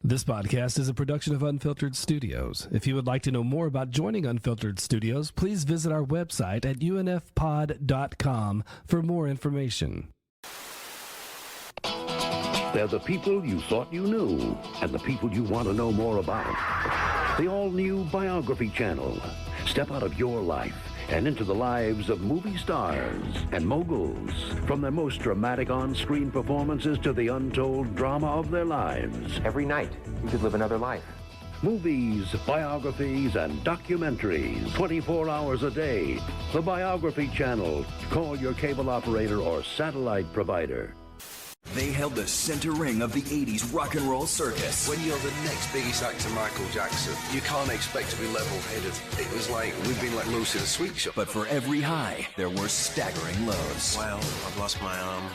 This podcast is a production of Unfiltered Studios. If you would like to know more about joining Unfiltered Studios, please visit our website at unfpod.com for more information. They're the people you thought you knew and the people you want to know more about. The all-new Biography channel. Step out of your life and into the lives of movie stars and moguls. From their most dramatic on-screen performances to the untold drama of their lives. Every night, you could live another life. Movies, biographies, and documentaries, 24 hours a day. The Biography channel. Call your cable operator or satellite provider. They held the center ring of the 80s rock and roll circus. When you're the next biggest actor, Michael Jackson, you can't expect to be level-headed. It was like we've been let loose in a sweet shop. But for every high, there were staggering lows. Well, I've lost my arm,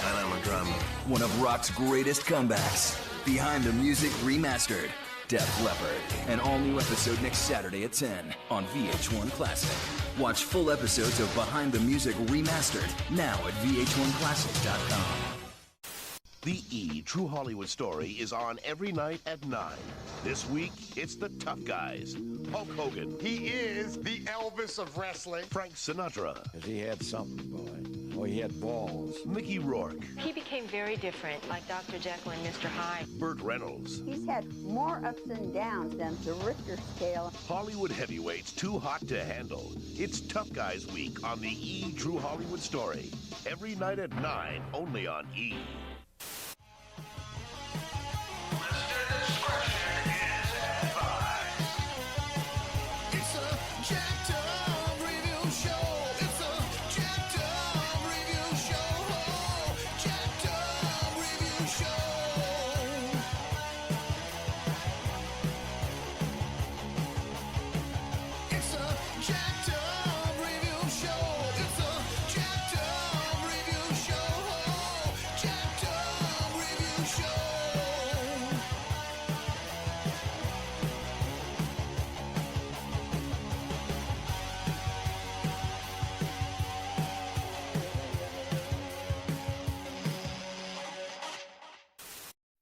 and I'm a drummer. One of rock's greatest comebacks. Behind the Music Remastered. Def Leppard. An all-new episode next Saturday at 10 on VH1 Classic. Watch full episodes of Behind the Music Remastered now at vh1classic.com. The E! True Hollywood Story is on every night at 9. This week, it's the tough guys. Hulk Hogan. He is the Elvis of wrestling. Frank Sinatra. Because he had something, boy. Oh, he had balls. Mickey Rourke. He became very different, like Dr. Jekyll and Mr. Hyde. Burt Reynolds. He's had more ups and downs than the Richter scale. Hollywood heavyweights too hot to handle. It's Tough Guys Week on the E! True Hollywood Story. Every night at 9, only on E!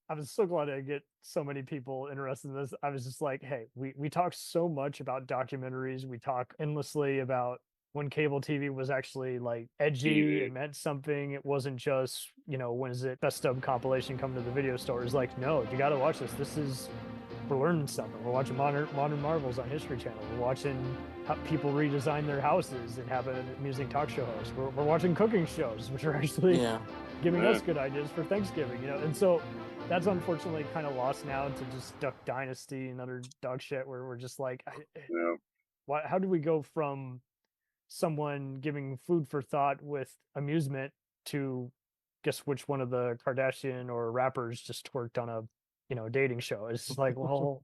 I was so glad I get so many people interested in this. I was just like, hey, we talk so much about documentaries. We talk endlessly about when cable TV was actually like edgy. It meant something. It wasn't just, when is it best of compilation coming to the video stores? Like, no, you got to watch this. We're learning something. We're watching modern marvels on History Channel. We're watching how people redesign their houses and have an amusing talk show host. We're watching cooking shows, which are actually giving us good ideas for Thanksgiving, And so that's unfortunately kind of lost now to just Duck Dynasty and other dog shit where we're just like, how do we go from someone giving food for thought with amusement to guess which one of the Kardashian or rappers just twerked on a dating show? It's just like, well,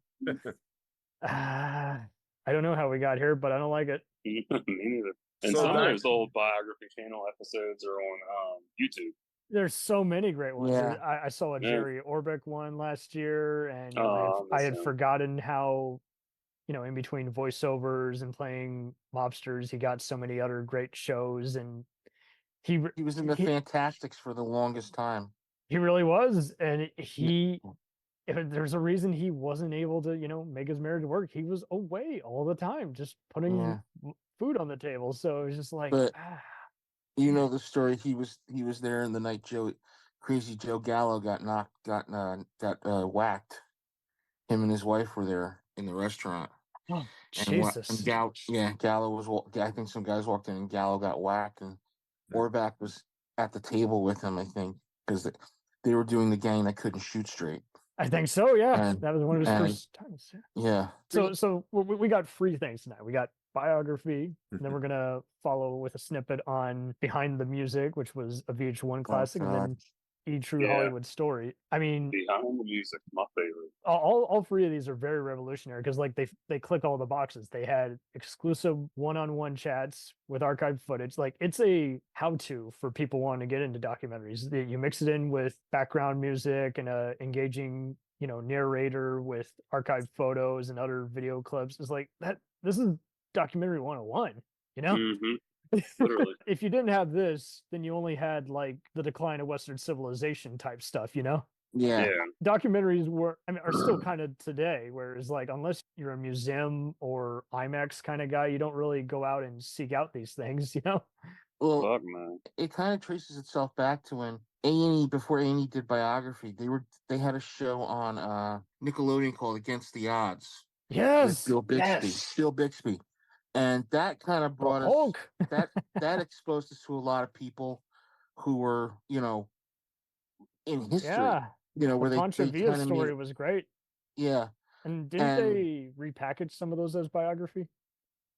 I don't know how we got here, but I don't like it. Me neither. And some of those old Biography channel episodes are on YouTube. There's so many great ones. Yeah. I saw a Jerry Orbach one last year, and I had him. forgotten how, in between voiceovers and playing mobsters, he got so many other great shows, and he was in the Fantastics for the longest time. He really was, and there's a reason he wasn't able to, make his marriage work. He was away all the time, just putting food on the table. So it was just like, you know the story. He was there in the night Crazy Joe Gallo got whacked. Him and his wife were there in the restaurant. Oh, Jesus! Gallo was. I think some guys walked in and Gallo got whacked, and Orbach was at the table with him. I think because they were doing the gang that couldn't shoot straight. I think so. Yeah, that was one of his first times. Yeah. So we got 3 things tonight. We got Biography, and then we're gonna follow with a snippet on Behind the Music, which was a VH1 classic, and then E! True Hollywood Story. I mean, Behind the Music, my favorite. All 3 of these are very revolutionary because like they click all the boxes. They had exclusive one-on-one chats with archived footage. Like it's a how-to for people wanting to get into documentaries. You mix it in with background music and a engaging, narrator with archived photos and other video clips. It's like that. This is documentary 101, Literally. If you didn't have this, then you only had like the decline of Western civilization type stuff, Yeah. Documentaries are still kind of today, whereas like unless you're a museum or IMAX kind of guy, you don't really go out and seek out these things, you know? Well, Fuck, man. it kind of traces itself back to when A&E, before A&E did Biography, they had a show on Nickelodeon called Against the Odds. Yes. With Bill Bixby. And that kind of brought us that exposed us to a lot of people who were, in history. Yeah. Where the they Pancho Villa kind of story was great. Yeah. And didn't they repackage some of those as Biography?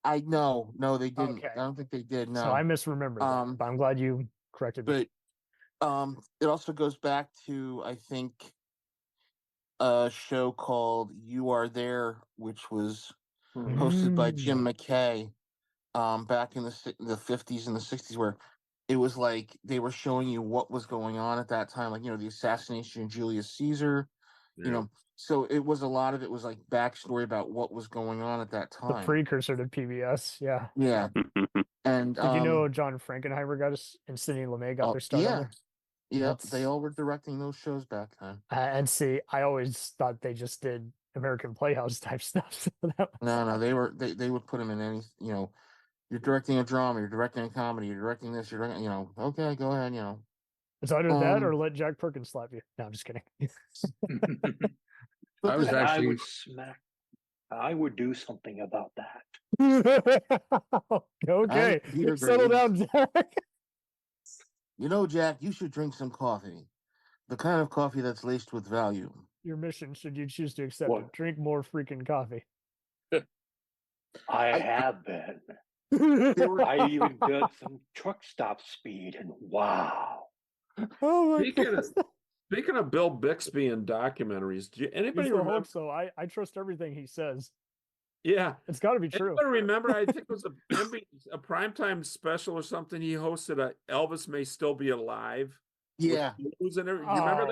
No, they didn't. Okay. I don't think they did. No. So I misremembered that, but I'm glad you corrected me. But it also goes back to, I think, a show called You Are There, which was hosted by Jim McKay, back in the 50s and the 60s, where it was like they were showing you what was going on at that time, like, the assassination of Julius Caesar, so it was a lot of it was like backstory about what was going on at that time. The precursor to PBS, yeah. Yeah. And did you know John Frankenheimer and Sidney Lumet got their start on there? Yeah, they all were directing those shows back then. And see, I always thought they just did American Playhouse type stuff. No, they would put them in any, you're directing a drama, you're directing a comedy, you're directing this, you're directing, okay, go ahead, It's either that or let Jack Perkins slap you. No, I'm just kidding. I would do something about that. Okay, settle down, Jack. Jack, you should drink some coffee. The kind of coffee that's laced with value. Your mission, should you choose to accept it, drink more freaking coffee. I have been. I even did some truck stop speed, and wow. Oh my God. Speaking of Bill Bixby and documentaries, do anybody remember? So I trust everything he says. Yeah, it's got to be true. I remember. I think it was a primetime special or something. He hosted a Elvis May Still Be Alive. Yeah, you remember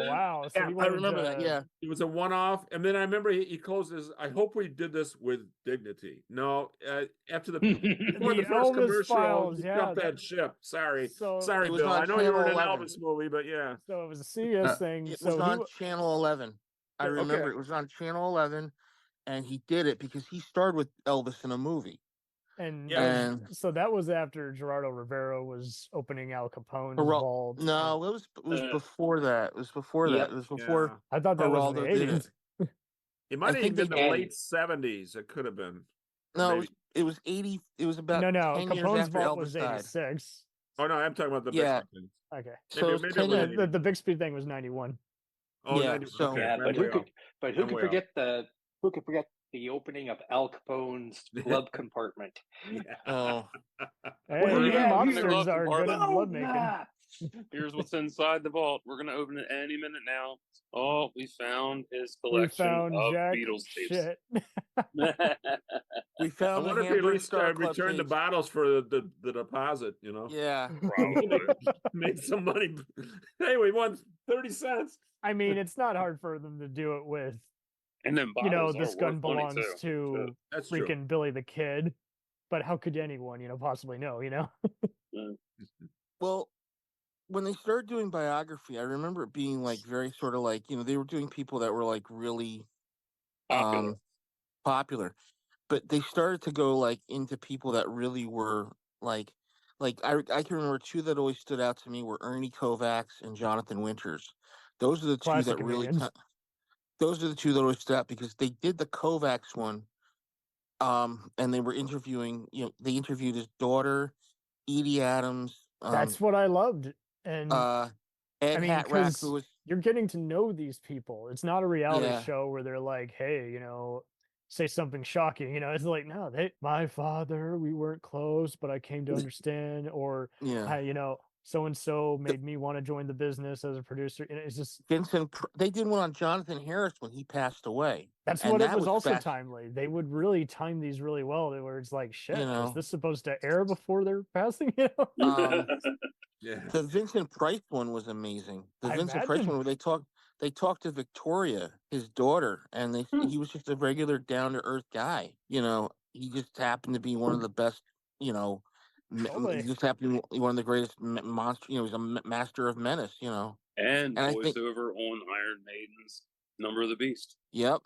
that? Wow! So I remember that. Yeah, it was a one-off, and then I remember he closed his. I hope we did this with dignity. No, after before the first commercial, files, jumped that ship. Sorry, sorry, Bill. I know you were in an Elvis movie, but yeah. So it was a CBS thing. It was on Channel 11. I remember it was on Channel 11, and he did it because he starred with Elvis in a movie. And so that was after Gerardo Rivera was opening Al Capone's vault. No, it was before that. It was before that. It was before. I thought that was in the 80s. It might have even been the late 70s. It could have been. No, it was 80. It was about 10 Capone's years after vault Elvis was died. 86. Oh no, I'm talking about the Bixby thing. Okay, so maybe the Bixby thing was 91. Oh yeah, 90, so okay. But who could forget the opening of Al Capone's glove compartment? Oh, monsters are good at blood making. Here's what's inside the vault. We're gonna open it any minute now. Oh, we found his collection of Jack Beatles tapes. We found. I wonder if he at least returned the bottles for the deposit. Yeah, probably made some money. Hey, we won 30 cents. I mean, it's not hard for them to do it with. And then this gun belongs to That's freaking true. Billy the Kid. But how could anyone, possibly know, Well, when they started doing Biography, I remember it being like very sort of like, they were doing people that were like really popular. But they started to go like into people that really were like I can remember two that always stood out to me were Ernie Kovacs and Jonathan Winters. Those are the two that really those are the two that always stood out because they did the Kovacs one. And they were interviewing, they interviewed his daughter, Edie Adams. That's what I loved. And Ed Hatrack, who was, you're getting to know these people. It's not a reality show where they're like, hey, say something shocking. It's like, no, my father, we weren't close, but I came to understand. Or, so-and-so made me want to join the business as a producer. It's just they did one on Jonathan Harris when he passed away. That's what it was also timely. They would really time these really well where it's like, shit, is this supposed to air before they're passing? The Vincent Price one was amazing. Vincent Price one where they talked to Victoria, his daughter, and he was just a regular down to earth guy. He just happened to be one of the best, he just happened to be one of the greatest monsters. He was a master of menace, And I think, voiceover on Iron Maiden's Number of the Beast. yep.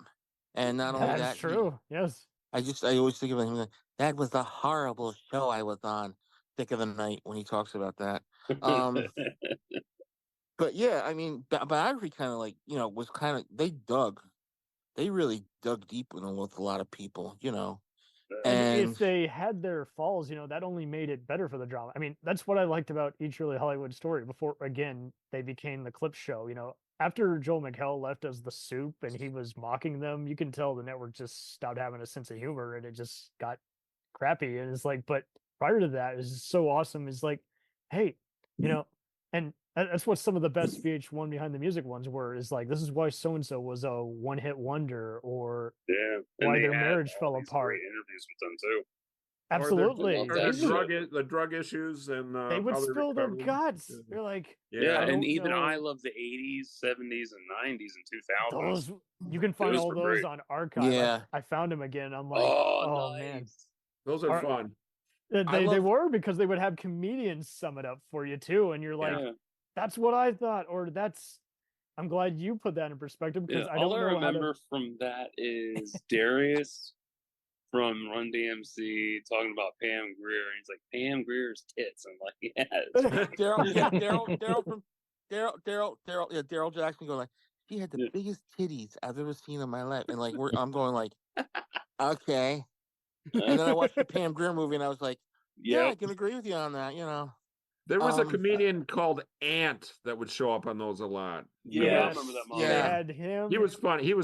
And not only That's that, true. Yes. I always think of him like, that was the horrible show I was on, Thick of the Night, when he talks about that. But yeah, I mean, Biography kind of like, was kind of, they really dug deep with a lot of people, And And if they had their falls, that only made it better for the drama. I mean, that's what I liked about Each Really Hollywood Story before, again, they became the clip show. After Joel McHale left as the soup and he was mocking them, you can tell the network just stopped having a sense of humor and it just got crappy. And it's like, but prior to that, it's just so awesome. It's like, hey, and that's what some of the best VH1 Behind the Music ones were, is like, this is why so and so was a one-hit wonder, or why their marriage fell apart. Great interviews with them too. Absolutely. Or the drug issues and they would how spill their recovered. guts. They're like, and even I love the 80s, 70s, and 90s and 2000s. Those you can find all those on archive. Yeah. I found them again. I'm like, oh nice. Man, those are fun. They were, because they would have comedians sum it up for you too, and you're like, that's what I thought, or that's. I'm glad you put that in perspective, because I don't know. All I remember from that is Darius from Run DMC talking about Pam Grier, and he's like, Pam Grier's tits. I'm like, yes. Daryl Jackson going like, she had the biggest titties I've ever seen in my life, and like I'm going like, okay. And then I watched the Pam Grier movie, and I was like, yeah, I can agree with you on that. There was a comedian called Ant that would show up on those a lot. Yeah, I remember that. Yeah, they had him. He was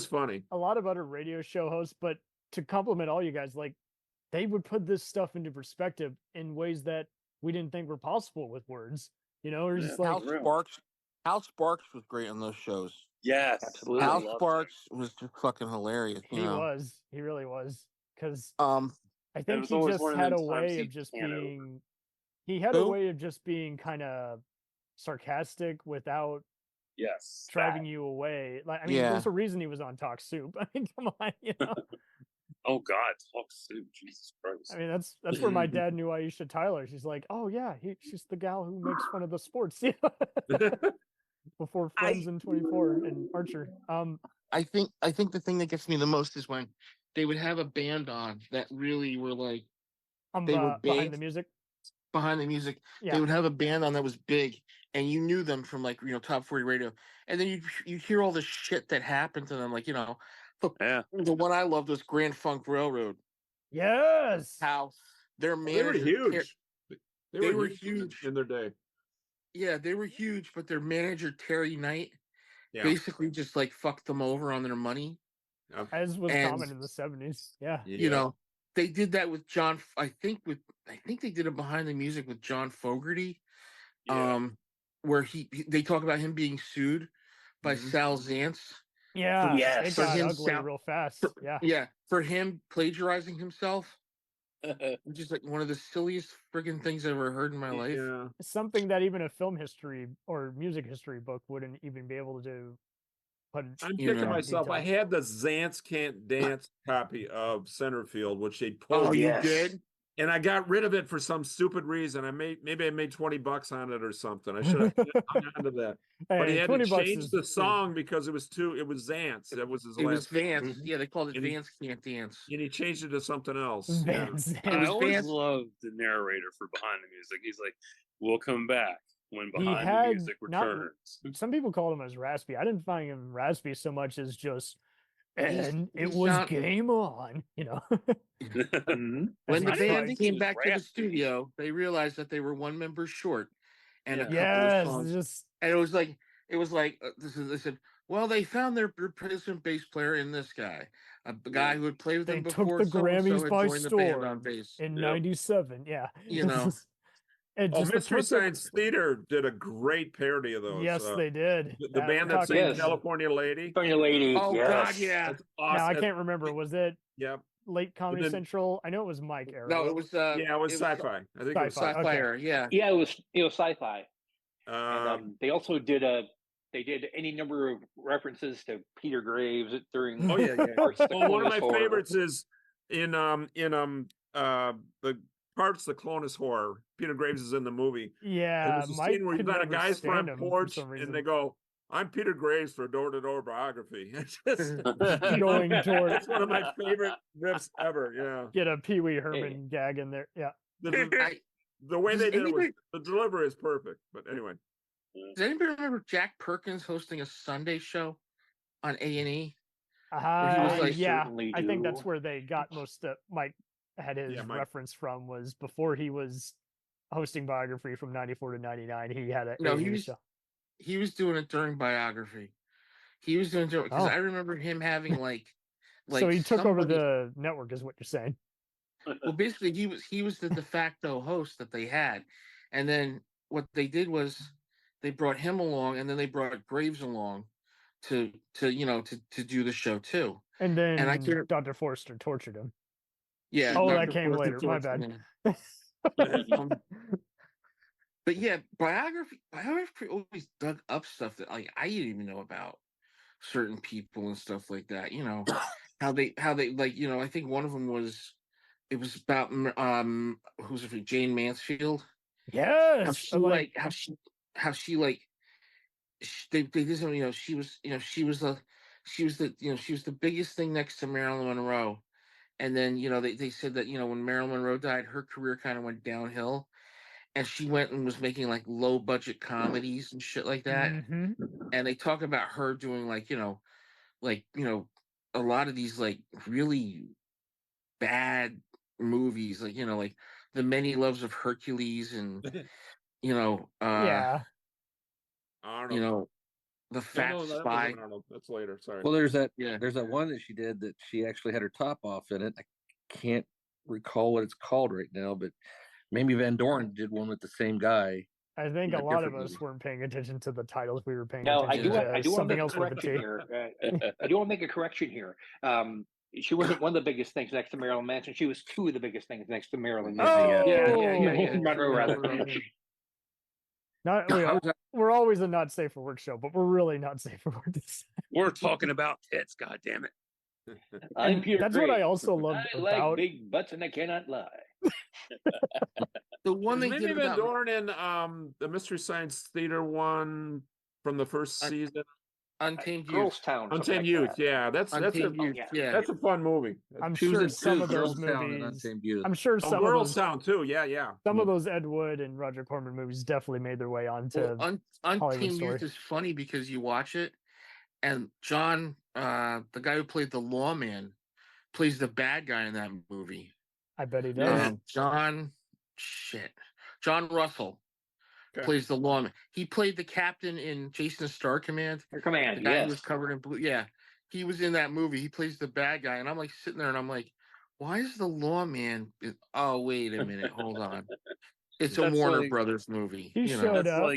funny. A lot of other radio show hosts, but to compliment all you guys, like, they would put this stuff into perspective in ways that we didn't think were possible with words. Or just like Hal Sparks was great on those shows. Yes, absolutely. Hal Sparks was just fucking hilarious. He was. He really was. Because I think he just had a way of just being. He had a way of just being kind of sarcastic without driving you away. Like, I mean, there's a reason he was on Talk Soup. I mean, come on, Oh God, Talk Soup, Jesus Christ. I mean, that's where my dad knew Aisha Tyler. She's like, oh yeah, she's the gal who makes fun of the sports. Before Friends and 24 and Archer. I think the thing that gets me the most is when they would have a band on that really were like, they were big. Behind the music, they would have a band on that was big, and you knew them from like Top 40 radio, and then you hear all the shit that happened to them, like the one I loved was Grand Funk Railroad. Yes, how their manager, they were huge. They were huge in their day. Yeah, they were huge, but their manager Terry Knight basically just like fucked them over on their money, as was common in the 70s. Yeah, they did that with John. I think they did it Behind the Music with John Fogerty, where they talk about him being sued by Sal Zance. Yeah, it got ugly real fast. For him plagiarizing himself, which is like one of the silliest friggin' things I've ever heard in my life. Yeah. Something that even a film history or music history book wouldn't even be able to do. I'm kicking myself. I had the Zance Can't Dance copy of Centerfield, which they pulled. Oh, you did? And I got rid of it for some stupid reason. Maybe I made $20 on it or something. I should have hung on to that. But he had to change the song because it was Zance. That was his last. It was Vance. Yeah, they called it Vance Can't Dance. And he changed it to something else. Vance. I always loved the narrator for Behind the Music. He's like, we'll come back when Behind the Music returns. Some people called him as raspy. I didn't find him raspy so much as just, and it was game on, When the band came back to the studio, they realized that they were one member short, and a couple of songs. And it was like they said, well, they found their replacement bass player in this guy, a guy who had played with them before. Took the Grammys by storm on bass in '97. Yeah, Mystery Science Theater did a great parody of those. Yes, they did. The band that sang California Lady. California Lady. Oh God, yeah. That's awesome. Now I can't remember. Was it? Yep. Late Comedy Central. I know it was Mike era. No, it was. It was Sci-Fi. I think it was Sci-Fi era. Yeah. Yeah, it was Sci-fi. And they also did any number of references to Peter Graves during. Oh yeah. One of my favorites is in the parts the Clonus horror. Peter Graves is in the movie. Yeah, there's a scene where he's on a guy's front porch, and they go, "I'm Peter Graves for door-to-door biography." It's just going towards. It's one of my favorite riffs ever. Yeah, get a Pee Wee Herman gag in there. Yeah, the way they did it was the delivery is perfect. But anyway, does anybody remember Jack Perkins hosting a Sunday show on A&E? Yeah, I think that's where they got most of Mike had his reference from, was before he was hosting Biography from 94 to 99. He had a show. He was doing it during Biography. He was doing it because I remember him having like so he took over the network, is what you're saying. Well, basically he was the de facto host that they had, and then what they did was they brought him along, and then they brought Graves along to do the show too. And then Dr. Forster tortured him. Yeah. Oh, that came later. My bad. But yeah, biography always dug up stuff that like I didn't even know about certain people and stuff like that. You know, how they like, you know, I think one of them was about who's it, Jane Mansfield. Yes. How she they did something, you know, she was the biggest thing next to Marilyn Monroe. And then, you know, they said that, you know, when Marilyn Monroe died, her career kind of went downhill, and she went and was making like low budget comedies and shit like that. Mm-hmm. And they talk about her doing like, you know, a lot of these like really bad movies, like, you know, like The Many Loves of Hercules, and you know, Arnold. You know, The Fat Spy. That's later. Sorry. Well, there's that one that she did that she actually had her top off in it. I can't recall what it's called right now, but Mamie Van Doren did one with the same guy. I think a lot of us weren't paying attention to the titles. We were paying I attention do to want something to else with a T. I do want to make a correction here. She wasn't one of the biggest things next to Marilyn Manson. She was two of the biggest things next to Marilyn Manson. Yeah. Monroe, rather. We're always a not safe for work show, but we're really not safe for work. We're talking about tits, God damn it. I'm Peter That's Graves. what I also loved I about like big butts and I cannot lie. The one they Mamie did Van about Doren in the Mystery Science Theater one from the first season. Untamed Youth. Girls Town. Untamed Youth, yeah, that's a fun movie. I'm sure some of those movies. I'm sure some of Girls those Town too. Yeah. Some of those Ed Wood and Roger Corman movies definitely made their way onto Untamed Youth is funny because you watch it, and John, the guy who played the lawman, plays the bad guy in that movie. I bet he does. John Russell plays the lawman. He played the captain in Jason Star Command. The guy who was covered in blue. Yeah, he was in that movie. He plays the bad guy, and I'm like sitting there, and I'm like, why is the lawman? Oh, wait a minute, hold on. It's a Warner Brothers movie. He showed up.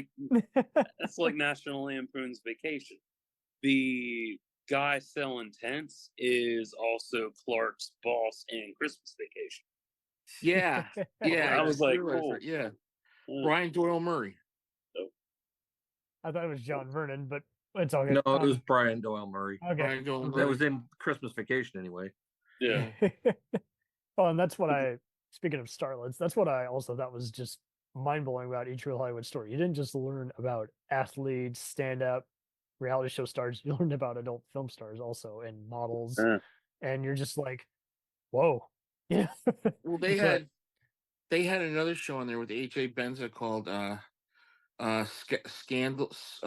That's like National Lampoon's Vacation. The guy selling tents is also Clark's boss in Christmas Vacation. Yeah. I was like, cool. Yeah. Brian Doyle Murray. Nope. I thought it was John Vernon, but it's all good. No, it was Brian Doyle Murray. Okay. Brian Doyle Murray. That was in Christmas Vacation anyway. Yeah. Oh, and that's what speaking of starlets, that's what I also thought was just mind-blowing about Each Real Hollywood Story. You didn't just learn about athletes, stand-up, reality show stars. You learned about adult film stars also, and models. And you're just like, whoa. Yeah. Well, they had another show on there with AJ Benza called Scandals.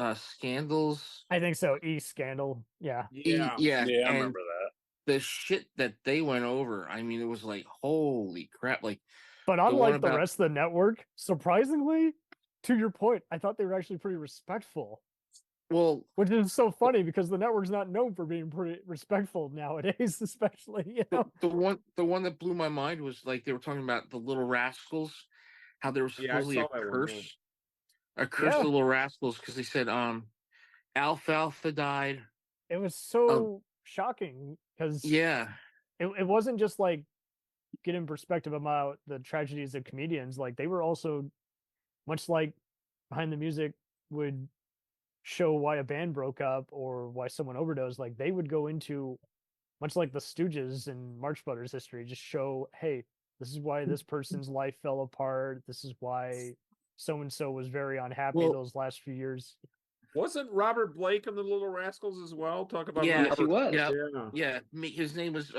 I think so. Scandal. Yeah. Yeah. I remember that. The shit that they went over. I mean, it was like, holy crap! Like, but unlike the rest of the network, surprisingly, to your point, I thought they were actually pretty respectful. Well, which is so funny because the network's not known for being pretty respectful nowadays, especially. You know? The one that blew my mind was like they were talking about the Little Rascals, how there was supposedly a curse the Little Rascals because they said Alfalfa died. It was so shocking because it wasn't just like getting perspective about the tragedies of comedians. Like they were also, much like Behind the Music would show why a band broke up or why someone overdosed, like they would go into, much like the Stooges and Marx Brothers history, just show, hey, This is why this person's life fell apart. This is why so and so was very unhappy Well, those last few years. Wasn't Robert Blake in the Little Rascals as well? Talk about Yeah, Robert. Yeah. His name was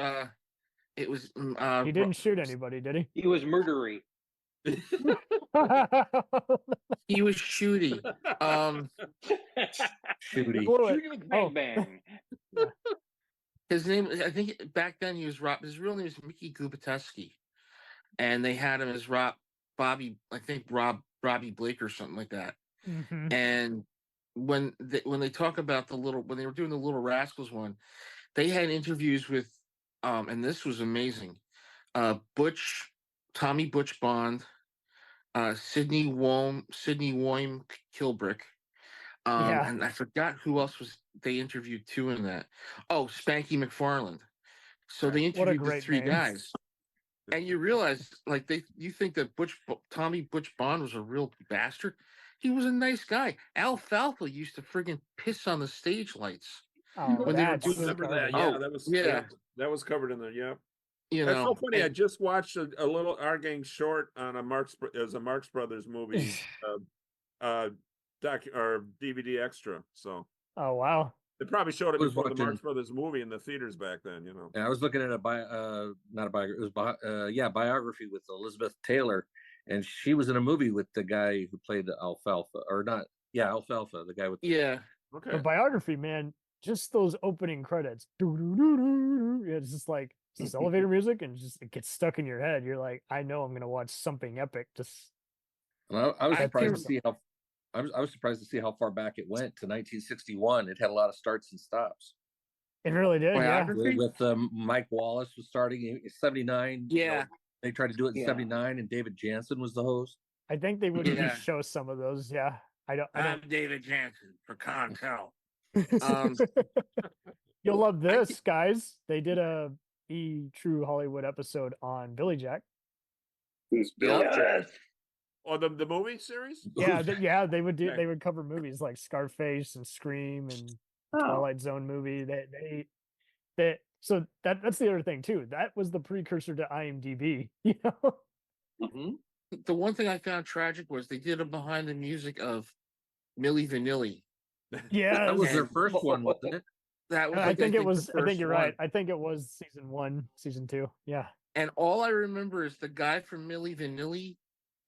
it was He didn't shoot anybody, did he? He was murdery. He was shooty. Shooty bang bang. Yeah. His name, I think back then he was Rob. His real name is Mickey Gubateski, and they had him as Robbie Blake or something like that. Mhm. And when they talk about when they were doing the Little Rascals one, they had interviews with, and this was amazing. Tommy Butch Bond, Sidney Woim Kilbrick, and I forgot who else they interviewed too in that. Oh, Spanky McFarland. So they interviewed the three guys, and you realize, like, you think that Tommy Butch Bond was a real bastard. He was a nice guy. Alfalfa used to friggin' piss on the stage lights. Oh, That. Yeah, that was covered in there. Yeah. That's so funny. I just watched a little our gang short on a Marx Brothers movie, doc or DVD extra. So. Oh wow! They probably showed it before the Marx Brothers movie in the theaters back then. And I was looking at biography with Elizabeth Taylor, and she was in a movie with the guy who played Alfalfa, or not? Yeah, Alfalfa, the guy with. Yeah. Okay. The Biography, man. Just those opening credits. It's just like this elevator music, and it gets stuck in your head. You're like, I know I'm gonna watch something epic. I was surprised to see how. I was surprised to see how far back it went to 1961. It had a lot of starts and stops. It really did. Biography? Yeah. With Mike Wallace was starting in 79. Yeah. They tried to do it in 79, and David Jansen was the host. I think they would show some of those. Yeah. I'm David Jansen for Contel. You'll love this, guys. They did a True Hollywood episode on Billy Jack. Who's Billy Jack? Or the movie series? Yeah, they would do. They would cover movies like Scarface and Scream and Twilight Zone movie. So that's the other thing too. That was the precursor to IMDb. You know. Mm-hmm. The one thing I found tragic was they did a behind the music of Milli Vanilli. Yeah, that was their first one, wasn't it? That was. I think it was. I think you're right. I think it was season 1, season 2. Yeah. And all I remember is the guy from Milli Vanilli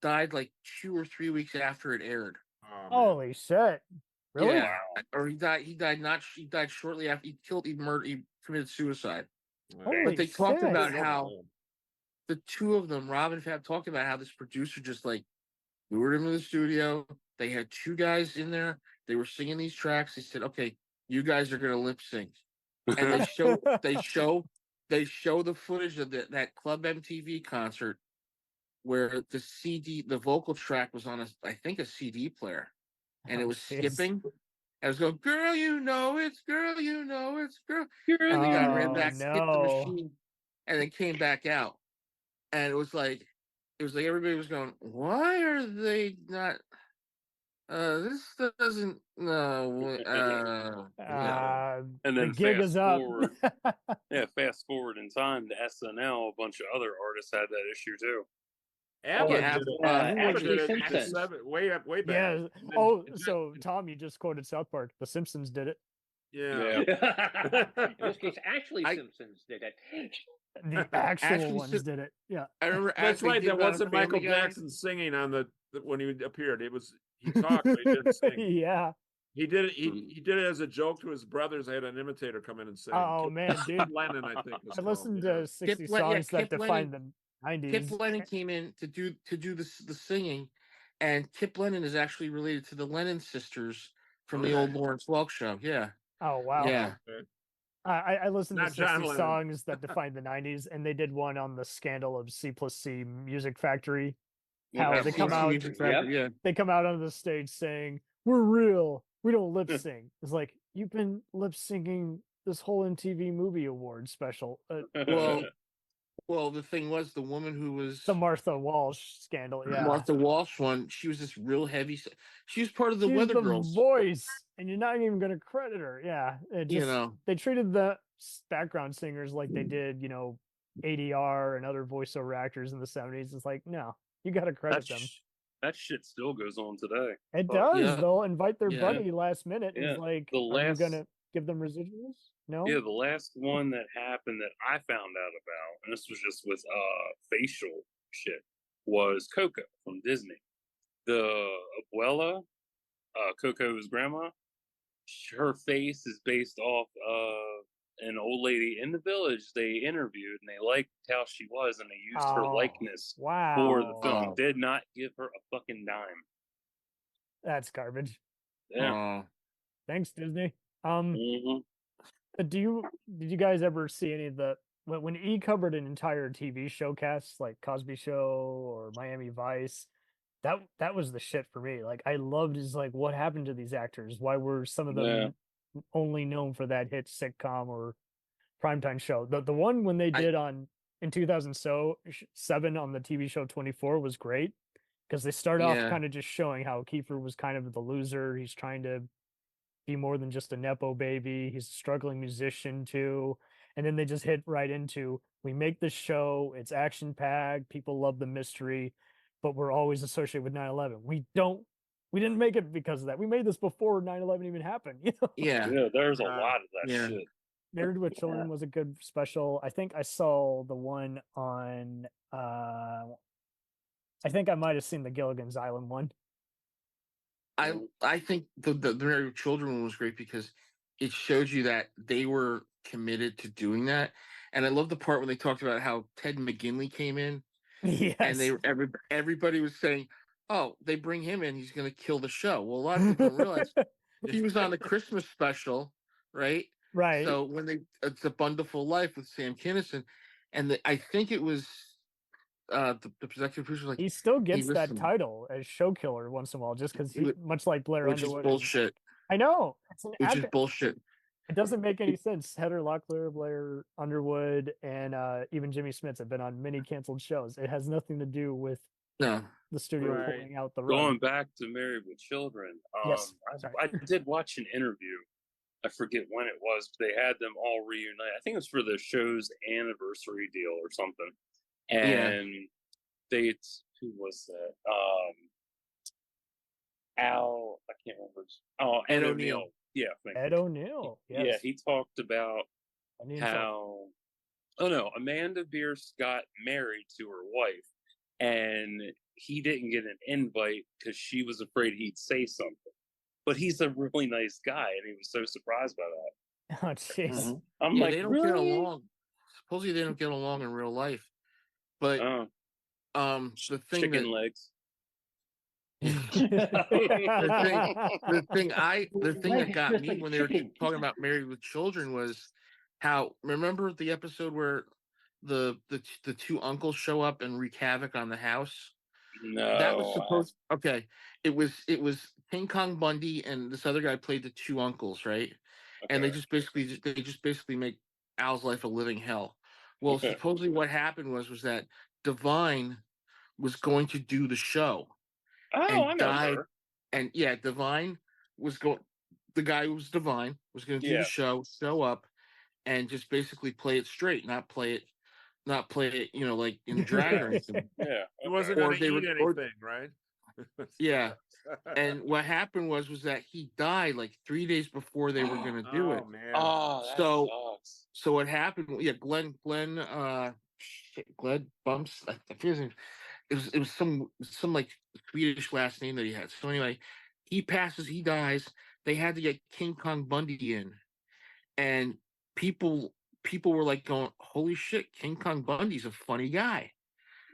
died like 2 or 3 weeks after it aired. Holy shit! Really? Yeah. Or he died. He died shortly after. He committed suicide. But they talked about how the two of them, Rob and Fab, talked about how this producer just like lured him to the studio. They had 2 guys in there. They were singing these tracks. They said, "Okay, you guys are gonna lip sync," and they show the footage of that Club MTV concert where the vocal track was on I think a CD player, and it was skipping. I was going, "Girl, you know it's girl, you know it's girl." And the guy ran back, hit the machine, and then came back out, and it was like everybody was going, "Why are they not?" This doesn't and then the gig is up. Fast forward in time to SNL. A bunch of other artists had that issue too. Way back. Yeah. So Tom, you just quoted South Park. The Simpsons did it. Yeah. In this case, actually, Simpsons did it. The actual ones did it. Yeah. I remember. That's right. That wasn't Michael Jackson singing on when he appeared. It was he talked, but he didn't sing. Yeah. He did it. He did it as a joke to his brothers. They had an imitator come in and sing. Oh man, dude! Lennon, I think. I listened to 60 songs that defined the 90s. Kip Lennon came in to do the singing, and Kip Lennon is actually related to the Lennon sisters from the old Lawrence Welk show. Yeah. Oh wow. Yeah. I listened to 60 John Lennon. songs that defined the 90s, and they did one on the scandal of C+C Music Factory. How they come out, they come out on the stage saying, "We're real. We don't lip sync." It's like, you've been lip syncing this whole MTV Movie Awards special. Well, the thing was, the woman who was the Martha Walsh scandal. Yeah, Martha Walsh one. She was this real heavy. She was part of the Weather Girls voice, and you're not even going to credit her. Yeah, they treated the background singers like they did, ADR and other voiceover actors in the 70s. It's like, no, you got to credit them. That shit still goes on today. It does. Yeah. They'll invite their buddy last minute. Yeah. Is like, are we gonna give them residuals? No. Yeah, the last one that happened that I found out about, and this was just with facial shit, was Coco from Disney. The abuela, Coco's grandma, her face is based off of an old lady in the village they interviewed, and they liked how she was, and they used her likeness for the film. Did not give her a fucking dime. That's garbage. Yeah. Thanks, Disney. Did you guys ever see any of the when E covered an entire TV showcast like Cosby Show or Miami Vice? That was the shit for me. Like I loved is like what happened to these actors? Why were some of them only known for that hit sitcom or primetime show? The one when they did in 2007 on the TV show 24 was great because they start off kind of just showing how Kiefer was kind of the loser. He's trying to be more than just a Nepo baby. He's a struggling musician too. And then they just hit right into, we make this show, it's action packed, people love the mystery, but we're always associated with 9/11. We didn't make it because of that. We made this before 9/11 even happened. You know? Yeah, there's a lot of that shit. Married with Children was a good special. I think I saw the one on I think I might have seen the Gilligan's Island one. I think the Married with Children one was great because it showed you that they were committed to doing that. And I love the part when they talked about how Ted McGinley came in. Yes. And everybody was saying, oh, they bring him in, he's going to kill the show. Well, a lot of people don't realize he was on the Christmas special, right? Right. So when it's A Wonderful Life with Sam Kinison, and I think it was the executive producer was like, he still gets that title as show killer once in a while, just because he much like Blair Underwood. Which is bullshit. I know. Which is bullshit. It doesn't make any sense. Heather Locklear, Blair Underwood, and even Jimmy Smits have been on many canceled shows. It has nothing to do with the studio pulling out the rug. Going back to Married with Children, yes. I did watch an interview. I forget when it was, but they had them all reunite. I think it was for the show's anniversary deal or something. And who was that? Al, I can't remember. Oh, Ed O'Neill. Yeah, Ed O'Neill. Yes. Yeah, he talked about how Amanda Bierce got married to her wife, and he didn't get an invite because she was afraid he'd say something. But he's a really nice guy, and he was so surprised by that. Oh, jeez. I'm like, they don't really? get along. Supposedly they don't get along in real life. But the thing chicken legs. the thing that got me when they were talking about Married with Children was how, remember the episode where the two uncles show up and wreak havoc on the house? No, that was supposed. Okay, it was King Kong Bundy and this other guy played the two uncles, right? Okay. And they just basically make Al's life a living hell. Well, supposedly what happened was that Divine was going to do the show. Oh, I know her. And Divine was going. The guy who was Divine was going to do the show up, and just basically play it straight, not play it, like in drag or anything. Yeah, it wasn't going to eat anything, right? Yeah, and what happened was that he died like 3 days before they were going to do it. Man. Oh, that sucks. So what happened? Yeah, Glenn Bumps. I forget his name. It was some like Swedish last name that he had. So anyway, he passes. He dies. They had to get King Kong Bundy in, and people were like going, "Holy shit, King Kong Bundy's a funny guy."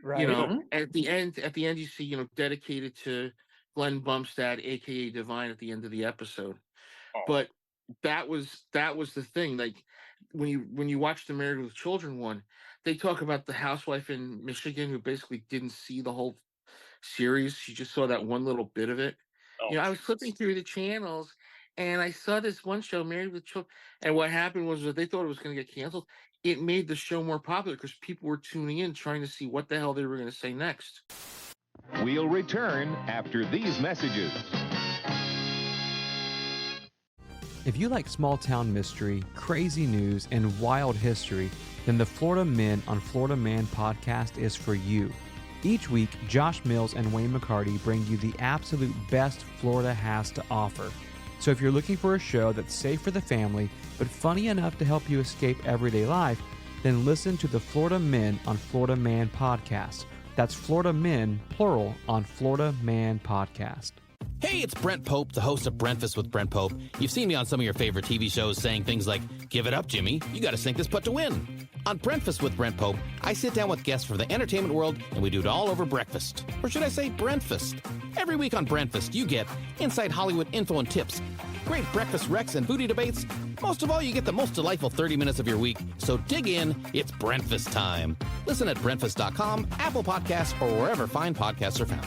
Right. At the end, you see, dedicated to Glenn Bumstead, aka Divine, at the end of the episode. Oh. But that was the thing. Like when you watch the Married with Children one, they talk about the housewife in Michigan who basically didn't see the whole series. She just saw that one little bit of it. Oh. I was flipping through the channels and I saw this one show, Married with Children. And what happened was that they thought it was going to get canceled. It made the show more popular because people were tuning in, trying to see what the hell they were going to say next. We'll return after these messages. If you like small town mystery, crazy news, and wild history, then the Florida Men on Florida Man podcast is for you. Each week, Josh Mills and Wayne McCarty bring you the absolute best Florida has to offer. So if you're looking for a show that's safe for the family, but funny enough to help you escape everyday life, then listen to the Florida Men on Florida Man podcast. That's Florida Men, plural, on Florida Man podcast. Hey, it's Brent Pope, the host of Breakfast with Brent Pope. You've seen me on some of your favorite TV shows saying things like, "Give it up, Jimmy. You got to sink this putt to win." On Breakfast with Brent Pope, I sit down with guests from the entertainment world, and we do it all over breakfast. Or should I say Brentfast? Every week on Brentfast, you get inside Hollywood info and tips, great breakfast recs and booty debates. Most of all, you get the most delightful 30 minutes of your week. So dig in. It's Brentfast time. Listen at Brentfast.com, Apple Podcasts, or wherever fine podcasts are found.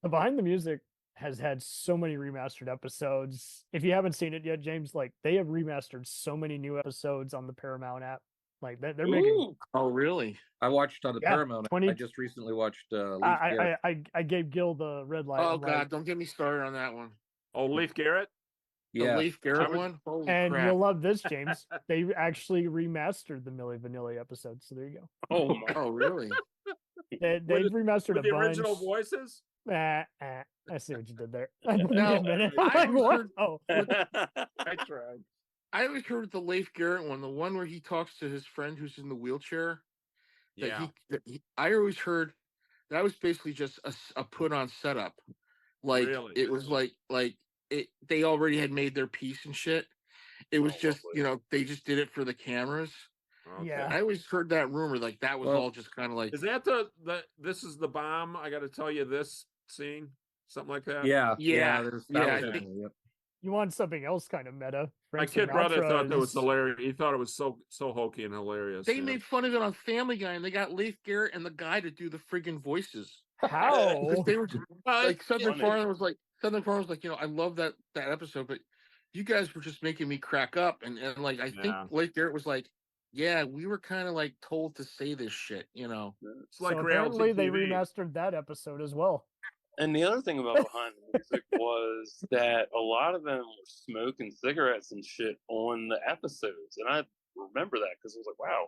Behind the Music has had so many remastered episodes. If you haven't seen it yet, James, like they have remastered so many new episodes on the Paramount app. Like they're making. Oh, really? I watched on the Yeah, Paramount. 20 I just recently watched. Leaf I gave Gil the red light. Oh I'm God, like, don't get me started on that one. Oh, Leif Garrett? Yeah. The Leif Garrett one? Holy and crap. you'll love this, James. They actually remastered the Milli Vanilli episode, so there you go. Oh my! Oh, really? They've remastered with a the bunch. original voices. I see what you did there. Now, a minute. I I'm like, always what? heard- Oh, I tried. I always heard the Leif Garrett one, the one where he talks to his friend who's in the wheelchair. Yeah. I always heard that was basically just a put on setup. Like Really? it was like it. They already had made their piece and shit. It was just they just did it for the cameras. Okay. Yeah. I always heard that rumor like that was all just kind of like. Is that the this is the bomb? I got to tell you this scene, something like that. Yeah. Yeah. There's Yeah, that I was think- it, yep. You want something else kind of meta? My Frank kid brother Sinatra thought that was is- hilarious. He thought it was so hokey and hilarious. They yeah. made fun of it on Family Guy, and they got Leif Garrett and the guy to do the friggin' voices. How? Because they were like Southern funny. Farm was like I love that episode, but you guys were just making me crack up, and like I think Yeah. Leif Garrett was like, yeah, we were kind of like told to say this shit, you know. It's like so reality apparently they TV. remastered that episode as well. And the other thing about Behind the Music was that a lot of them were smoking cigarettes and shit on the episodes. And I remember that because I was like, wow.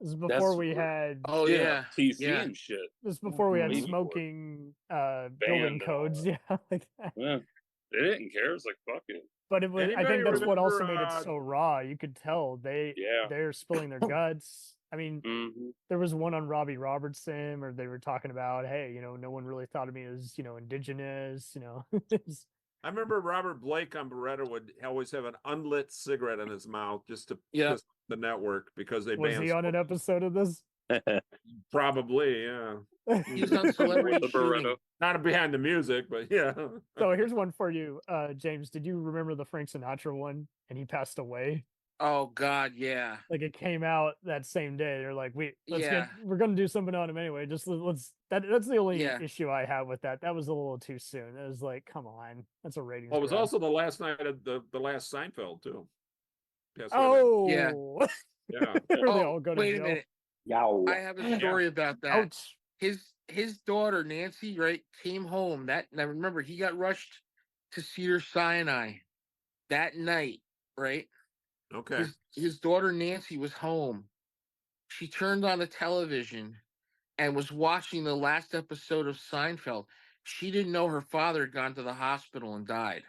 This is before That's we weird. had TC yeah. and shit. this is before we had Maybe smoking building Banned and all codes. that. Yeah, like that. Yeah. They didn't care. It was like, fuck it. But it was, I Anybody think that's what also remember, made it so raw. You could tell they're spilling their guts. I mean, there was one on Robbie Robertson where they were talking about, hey, no one really thought of me as, indigenous, I remember Robert Blake on Beretta would always have an unlit cigarette in his mouth just to piss the network because they Was banned he on an episode of this? Probably, yeah. He was on Celebrity The Shooting. Beretta. Not behind the music, but yeah. So here's one for you, James. Did you remember the Frank Sinatra one? And he passed away. Oh God, yeah. Like it came out that same day. They're like, we're gonna do something on him anyway. Just that's the only issue I have with that. That was a little too soon. It was like, come on, that's a rating. Well, it was also the last night of the last Seinfeld too. Yes, oh yeah. Yeah. Where they all go to Wait a jail. minute. Yow. I have a story about that. Ouch. His daughter Nancy, right, came home and I remember he got rushed to Cedar Sinai that night, right? Okay. His daughter Nancy was home. She turned on the television and was watching the last episode of Seinfeld. She didn't know her father had gone to the hospital and died.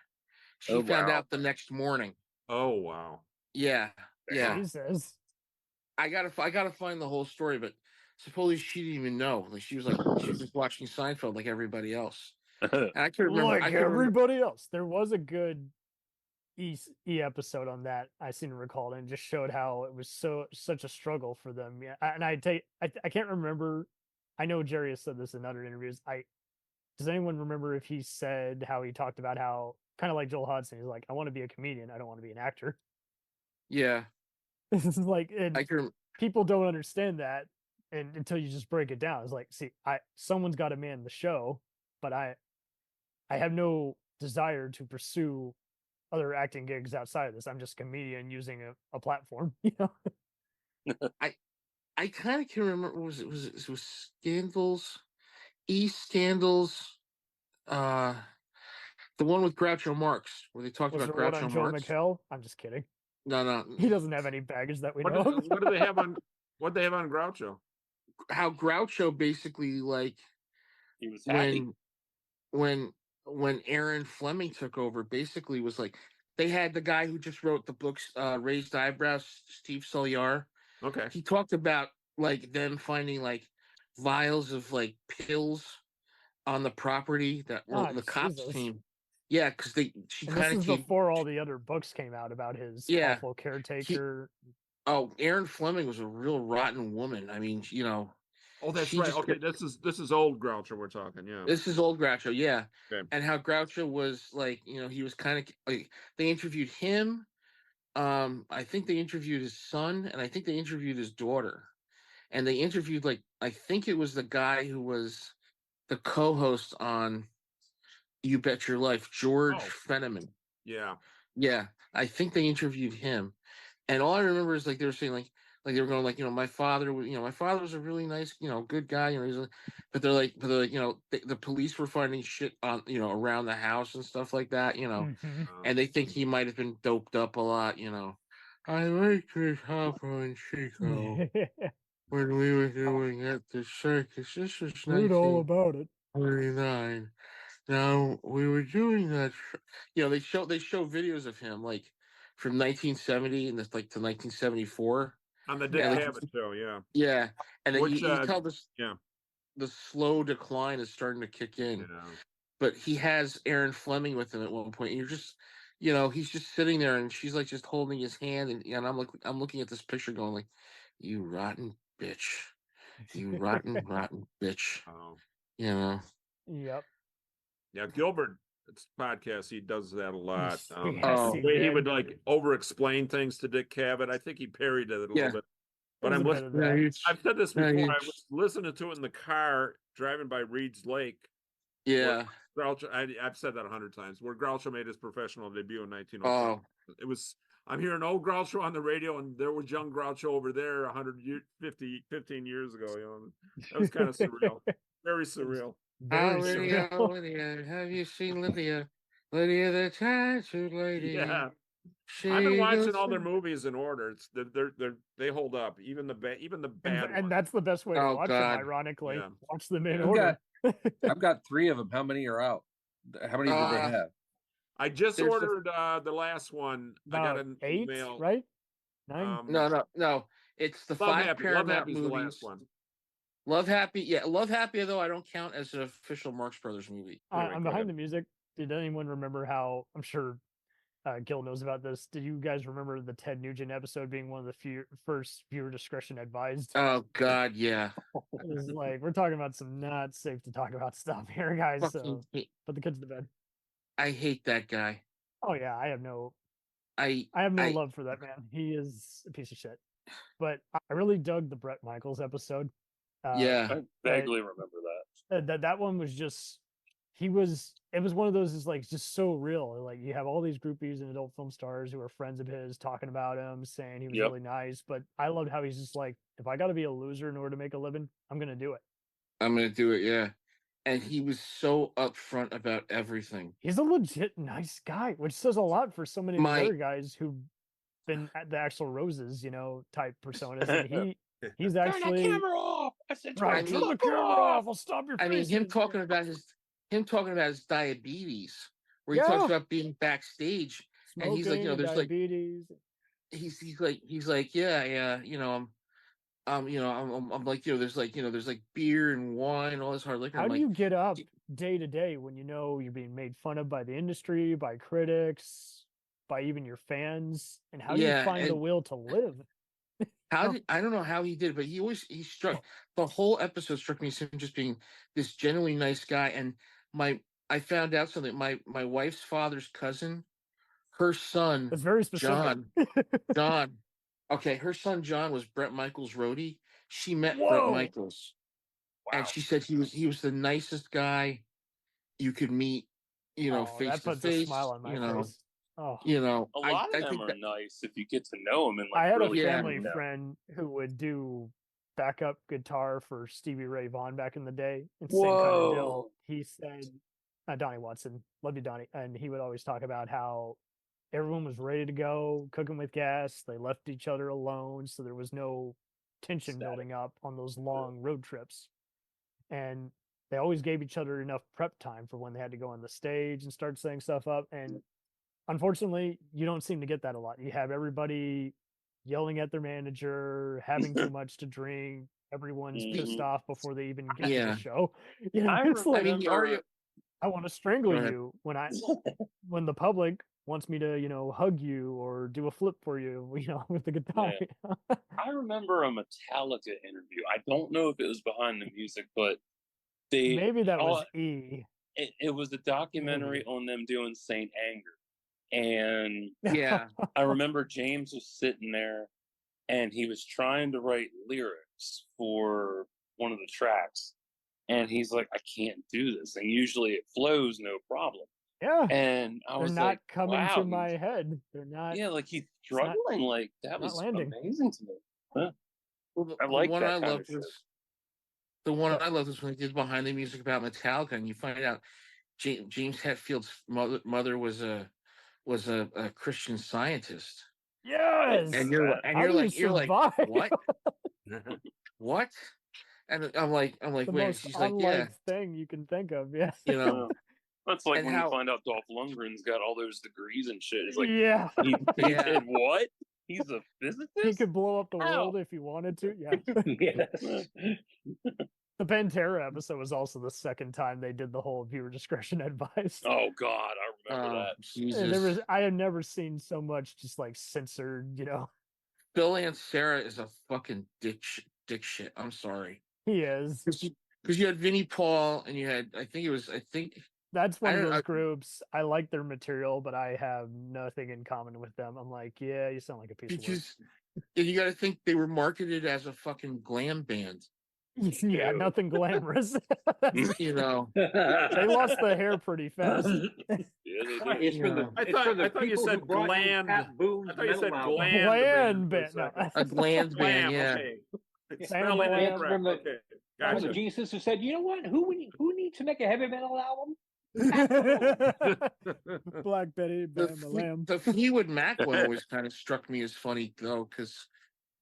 She found out the next morning. Oh wow. Yeah. Yeah. Jesus. I gotta find the whole story, but supposedly she didn't even know. Like she was just watching Seinfeld like everybody else. And I can remember Like everybody else. There was a good E episode on that I seem to recall, and just showed how it was such a struggle for them. Yeah, and I can't remember. I know Jerry has said this in other interviews. Does anyone remember if he said how he talked about how kind of like Joel Hudson? He's like, I want to be a comedian. I don't want to be an actor. Yeah. It's like, and people don't understand that, and until you just break it down, it's like, see, someone's got to man the show, but I have no desire to pursue other acting gigs outside of this. I'm just a comedian using a platform, I kind of can remember. Was Scandals, Scandals, the one with Groucho Marx, where they talked Was about there one Groucho on Joel Marx. McHale? I'm just kidding. No. He doesn't have any baggage that we know. What do they have on? What they have on Groucho? How Groucho basically like he was happy when Aaron Fleming took over. Basically, was like they had the guy who just wrote the books, Raised Eyebrows, Steve Solyar. Okay, he talked about like them finding like vials of like pills on the property that were the cops team. Yeah, because she and this kind is of came. before all the other books came out about his awful caretaker. Aaron Fleming was a real rotten woman. I mean, you know. Oh, that's right. Okay, this is old Groucho we're talking. Yeah, this is old Groucho. Yeah, okay. And how Groucho was like, you know, he was kind of like they interviewed him. I think they interviewed his son, and I think they interviewed his daughter, and they interviewed like I think it was the guy who was the co-host on You Bet Your Life, George Fenneman. Yeah, I think they interviewed him, and all I remember is like they were saying like they were going like, you know, my father was a really nice, you know, good guy, you know, but they're like, you know, the police were finding shit on, you know, around the house and stuff like that, you know, and they think he might have been doped up a lot, you know. I like Chris Hopper and Chico when we were doing at the circus. This was Read all about it. 1929. Now we were doing that. You know, they show videos of him like from 1970 and like to 1974 on the Dick Cavett show. Yeah, yeah, and which you tell this. Yeah, the slow decline is starting to kick in. Yeah. But he has Aaron Fleming with him at one point. And you're just, you know, he's just sitting there, and she's like just holding his hand, and I'm looking at this picture, going like, "You rotten bitch, you rotten bitch." Oh, you know. Yep. Yeah, Gilbert. It's podcast. He does that a lot. Yes, the way he would like over-explain things to Dick Cavett. I think he parried it a little bit. But I'm listening. I've said this before. I was listening to it in the car driving by Reed's Lake. Yeah, Groucho. I've said that 100 times. Where Groucho made his professional debut in 1905. It was. I'm hearing old Groucho on the radio, and there was young Groucho over there 15 years ago. You know, that was kind of surreal. Very surreal. Lydia, have you seen Lydia? Lydia the tattooed lady. Yeah. I've been watching all their movies in order. It's they hold up, even the bad and that's the best way to watch them. Ironically, watch them in order. I've got 3 of them. How many are out? How many do they have? I just ordered the last one. I got an 8, email. Right? 9? No. It's the 5 Paramount movies. The last one. Love Happy, Love Happy, though I don't count as an official Marx Brothers movie. I'm behind the music. Did anyone remember how? I'm sure Gil knows about this. Do you guys remember the Ted Nugent episode being one of the first viewer discretion advised? Oh God, yeah. It was like we're talking about some not safe to talk about stuff here, guys. So put the kids to bed. I hate that guy. Oh yeah, I have no love for that man. He is a piece of shit. But I really dug the Bret Michaels episode. I vaguely remember that. That one was just it was one of those is like just so real. Like you have all these groupies and adult film stars who are friends of his talking about him, saying he was really nice. But I loved how he's just like, if I got to be a loser in order to make a living, I'm gonna do it. I'm gonna do it, yeah. And he was so upfront about everything. He's a legit nice guy, which says a lot for so many other guys who've been at the Axl Roses, type personas. And he's actually turn the camera off. I said, turn the camera off. I'll stop your face. I mean, him talking about his diabetes, where he talks about being backstage, smoking, and he's like, there's diabetes. Like, he's like, yeah, I'm like, there's like beer and wine, all this hard liquor. How do you get up day to day when you're being made fun of by the industry, by critics, by even your fans, and how do you find the will to live? I don't know how he did, but he struck the whole episode struck me as him just being this genuinely nice guy. And I found out something. My wife's father's cousin, her son, that's very specific. John. Okay, her son John was Bret Michaels' roadie. She met Bret Michaels, and she said he was the nicest guy you could meet. Face to face. A smile on my face. Oh, a lot of them are nice if you get to know them. And like, I had a family friend who would do backup guitar for Stevie Ray Vaughan back in the day. And same kind of deal. He said, Donnie Watson, love you, Donnie, and he would always talk about how everyone was ready to go, cooking with gas. They left each other alone, so there was no tension building up on those long road trips. And they always gave each other enough prep time for when they had to go on the stage and start setting stuff up. And unfortunately, you don't seem to get that a lot. You have everybody yelling at their manager, having too much to drink. Everyone's pissed off before they even get to the show. You know, it's like, I want to strangle you when the public wants me to, hug you or do a flip for you, with the guitar. Yeah. I remember a Metallica interview. I don't know if it was behind the music, but maybe that was E. It was a documentary on them doing Saint Anger. And yeah, I remember James was sitting there and he was trying to write lyrics for one of the tracks. And he's like, I can't do this. And usually it flows no problem. Yeah. And I was not like, coming wow, to my head. They're not. Yeah, like he's struggling. Like that was landing. amazing to me. Huh? Well, I like the one that I kind loved of was the one I loved was when he did behind the music about Metallica, and you find out James Hetfield's mother was a Christian Scientist. Yes. And you're like what? What? And I'm like, the wait. Most She's like, yeah, thing you can think of. Yeah. That's like when you find out Dolph Lundgren's got all those degrees and shit. It's like, yeah, he did what? He's a physicist. He could blow up the world if he wanted to. Yeah. Yes. The Pantera episode was also the second time they did the whole viewer discretion advice. Oh God, I remember that. Jesus. I have never seen so much just like censored, Bill and Sarah is a fucking dick shit. I'm sorry. He is. Because you had Vinnie Paul and you had, I think that's one of those groups. I like their material, but I have nothing in common with them. I'm like, yeah, you sound like a piece of work. You got to think they were marketed as a fucking glam band. Yeah, nothing glamorous. They lost the hair pretty fast. I thought you said gland. I thought you said gland band. A gland band, yeah. Okay. Spelling incorrect. Okay. Gotcha. Jesus who said, you know what? Who needs to make a heavy metal album? Black Betty, the Fleetwood Mac one always kind of struck me as funny though, because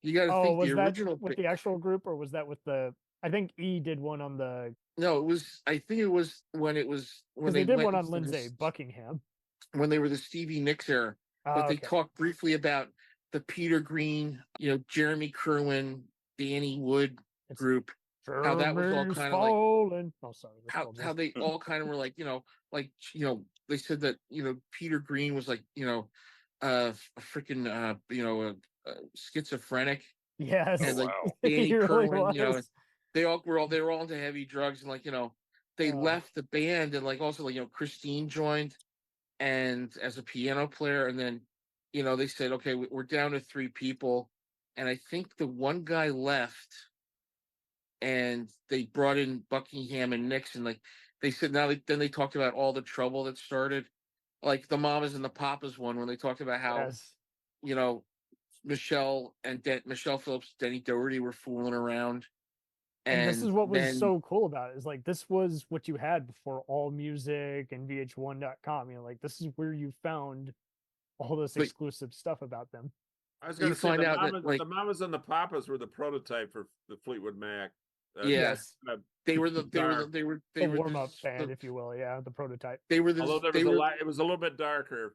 you got to think was the that original with the actual group, or was that with the? I think E did one on the. No, it was. I think it was when they did one on Lindsay Buckingham when they were the Stevie Nicks era. But they talked briefly about the Peter Green, Jeremy Kerwin, Danny Wood group. How that was all kind of like how they all kind of were like, they said that Peter Green was like a freaking schizophrenic. Yes. And like Danny Kerwin, they were all into heavy drugs, and like they left the band, and like also like Christine joined and as a piano player, and then they said, okay, we're down to 3 people, and I think the one guy left, and they brought in Buckingham and Nixon. Like they said, then they talked about all the trouble that started, like the Mamas and the Papas one, when they talked about how Michelle Phillips, Denny Doherty were fooling around. And this is what was so cool about it, is like this was what you had before All Music and VH1.com. Like this is where you found all this exclusive stuff about them. I was going to say the Mamas and the Papas were the prototype for the Fleetwood Mac. Yes, they were the warm up band, if you will. Yeah, the prototype. They were although it was a little bit darker.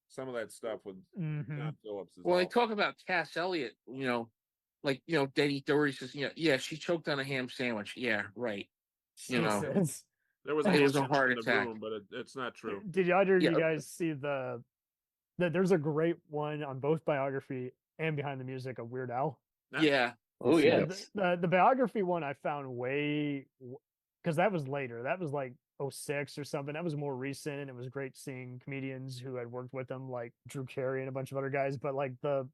Some of that stuff with John Phillips. Well, they talk about Cass Elliot. Denny Doherty says, yeah, she choked on a ham sandwich. Yeah, right. There was a heart attack, but it's not true. Did either of you guys see there's a great one on both Biography and Behind the Music of Weird Al? Yeah. Oh yeah. The Biography one I found because that was later. That was like 06 or something. That was more recent, and it was great seeing comedians who had worked with them, like Drew Carey and a bunch of other guys. But like the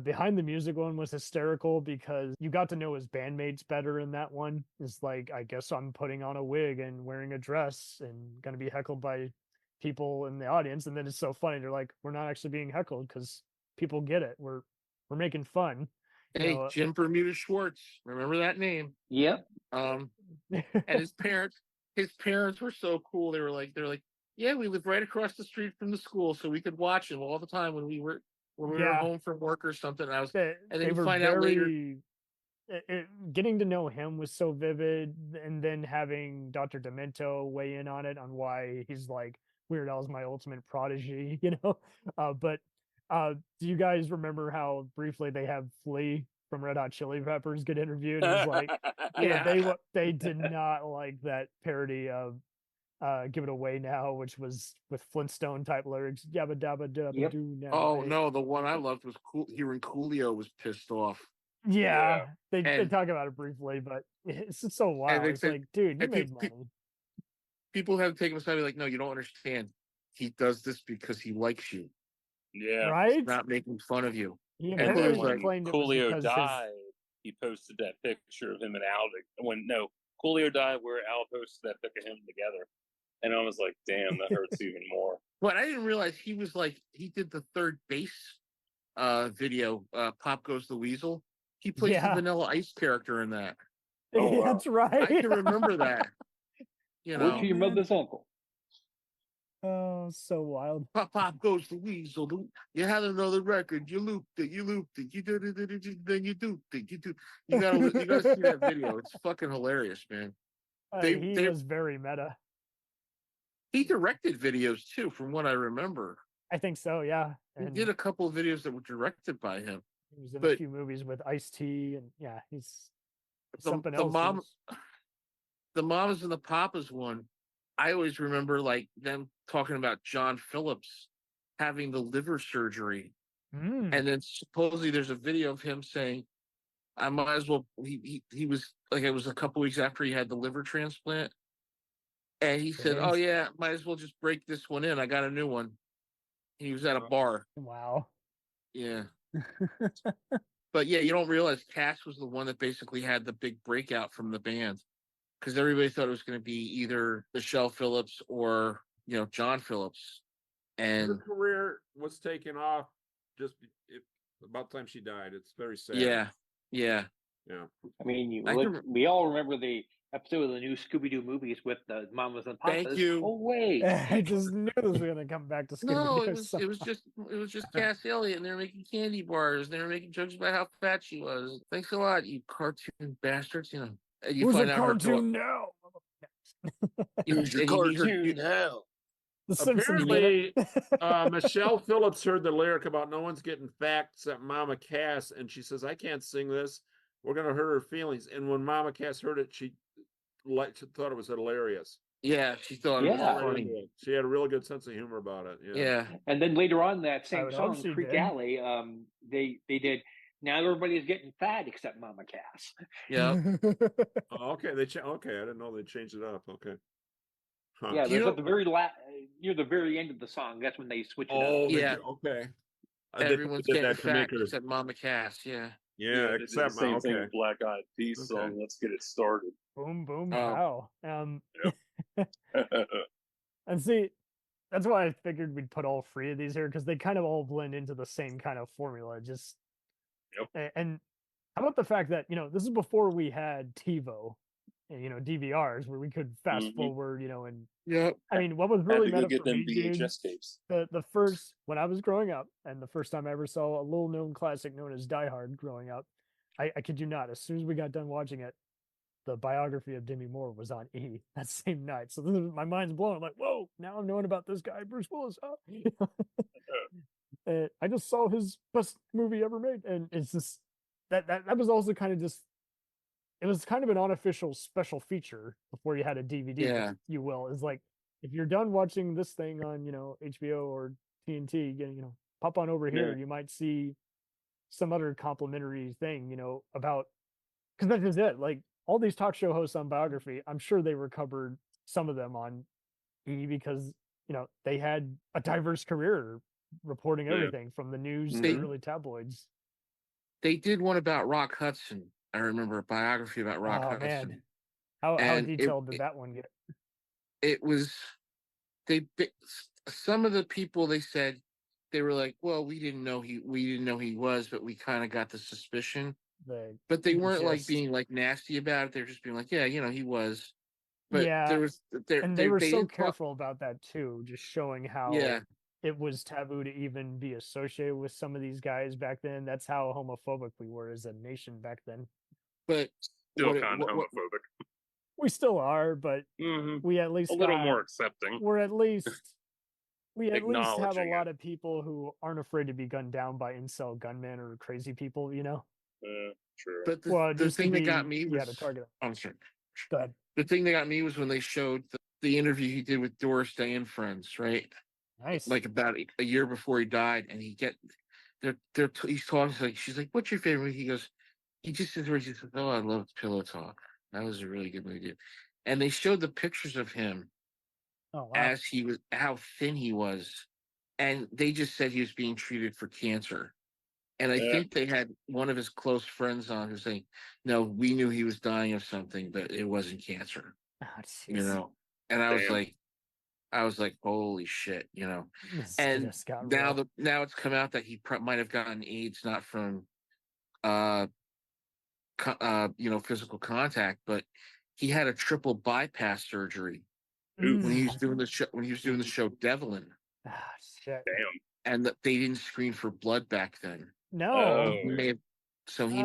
Behind the Music one was hysterical because you got to know his bandmates better in that one. It's like, I guess I'm putting on a wig and wearing a dress and gonna be heckled by people in the audience, and then it's so funny. They're like, we're not actually being heckled because people get it. We're making fun. Hey, Jim Bermuda Schwartz, remember that name? Yep. And his parents were so cool. They're like, Yeah, we lived right across the street from the school, so we could watch them all the time when we were home from work or something. And then They you were find out later. Getting to know him was so vivid, and then having Dr. Demento weigh in on it, on why he's like, Weird Al's my ultimate prodigy, do you guys remember how briefly they have Flea from Red Hot Chili Peppers get interviewed? And he's like, they did not like that parody of Give It Away Now, which was with Flintstone type lyrics. Yabba dabba dabba do now. Oh no, the one I loved was hearing Coolio was pissed off. Yeah, they talk about it briefly, but it's just so wild. It's like, dude, you made money. People have taken aside, like, no, you don't understand. He does this because he likes you. Yeah, right. He's not making fun of you. And then when Coolio died, he posted that picture of him and Al. When Coolio died, where Al posted that pic of him together, and I was like, damn, that hurts even more. But I didn't realize he was like, he did the third base video, Pop Goes the Weasel. He plays the Vanilla Ice character in that. Oh, wow. That's right. I can remember that. Work to your mother's uncle. Oh, so wild. Pop Goes the Weasel. You had another record. You looped it. You did it. Then you duped it. You gotta see that video. It's fucking hilarious, man. He was very meta. He directed videos too, from what I remember. I think so, yeah. He did a couple of videos that were directed by him. He was in a few movies with Ice-T, and he's something else. The Mamas and the Papas one, I always remember like them talking about John Phillips having the liver surgery. And then supposedly there's a video of him saying, I might as well, he was like, it was a couple weeks after he had the liver transplant. And he said, oh yeah, might as well just break this one in. I got a new one. He was at a bar. Wow. Yeah. But yeah, you don't realize Cass was the one that basically had the big breakout from the band, because everybody thought it was going to be either Michelle Phillips or John Phillips. And her career was taken off about the time she died. It's very sad. Yeah. I mean, we all remember the episode of the new Scooby-Doo movies with the Mamas and Papas. Thank you. Oh wait, I just knew this was going to come back to Scooby-Doo. No, it was just Cass Elliot, and they were making candy bars, and they were making jokes about how fat she was. Thanks a lot, you cartoon bastards. And you Who's find a out cartoon now? Who's a cartoon now? Apparently, Michelle Phillips heard the lyric about no one's getting fat except Mama Cass, and she says, I can't sing this. We're going to hurt her feelings. And when Mama Cass heard it, she thought it was hilarious. Yeah, she thought it was funny. She had a really good sense of humor about it. Yeah. And then later on that same song, Creek Alley, they did, now everybody's getting fat except Mama Cass. Yeah. Okay. I didn't know they changed it up. Okay. Huh. Yeah, there's at the very near the very end of the song. That's when they switch it up. Oh, yeah. Okay. Everyone's getting fat except Mama Cass. Yeah. Yeah, except the same thing with Black Eyed Peas song. Let's get it started. Boom, boom, pow. And see, that's why I figured we'd put all three of these here, because they kind of all blend into the same kind of formula. And how about the fact that this is before we had TiVo, and DVRs where we could fast forward, and I mean, what was really meta for me, VHS tapes. The first, when I was growing up, and the first time I ever saw a little known classic known as Die Hard growing up, I kid you not, as soon as we got done watching it, the biography of Demi Moore was on E that same night. So my mind's blown. I'm like, whoa, now I'm knowing about this guy, Bruce Willis. I just saw his best movie ever made. And it's just, that was also kind of just, it was kind of an unofficial special feature before you had a DVD, if you will. Is like, if you're done watching this thing on, HBO or TNT, pop on over here. You might see some other complimentary thing, about, because that is it. Like, all these talk show hosts on Biography, I'm sure they recovered some of them on E because, they had a diverse career reporting everything from the news to early tabloids. They did one about Rock Hudson. I remember a biography about Rock Hudson. Man. How detailed did that one get? It was, some of the people, they said, they were like, well, we didn't know he was, but we kind of got the suspicion. But they weren't like being like nasty about it. They're just being like, yeah, he was. But Yeah, and they were they so didn't talk. careful about that too, just showing how Yeah, it was taboo to even be associated with some of these guys back then. That's how homophobic we were as a nation back then. but Still kind of homophobic. We still are, but we at A least little more accepting. we're at least we at least have a Acknowledging lot of people who aren't afraid to be gunned down by incel gunmen or crazy people, you know? True. but Well, it the used to thing that be got me you was had a target. I'm sorry. Go ahead. The thing that got me was when they showed the interview he did with Doris Day and Friends, right? Nice. Like about a year before he died, and he's talking like she's like, "What's your favorite movie?" He goes, he just says, "Oh, I loved Pillow Talk. That was a really good movie." And they showed the pictures of him Oh, wow. as he was, how thin he was, and they just said he was being treated for cancer. And I think they had one of his close friends on who's saying, "No, we knew he was dying of something, but it wasn't cancer." Oh, You know, and I was like, "Holy shit!" You know, This and just got now real. now it's come out that he might have gotten AIDS not from uh physical contact, but he had a triple bypass surgery when he was doing the show Devlin. Ah, shit. Damn. And they didn't screen for blood back then. No. He may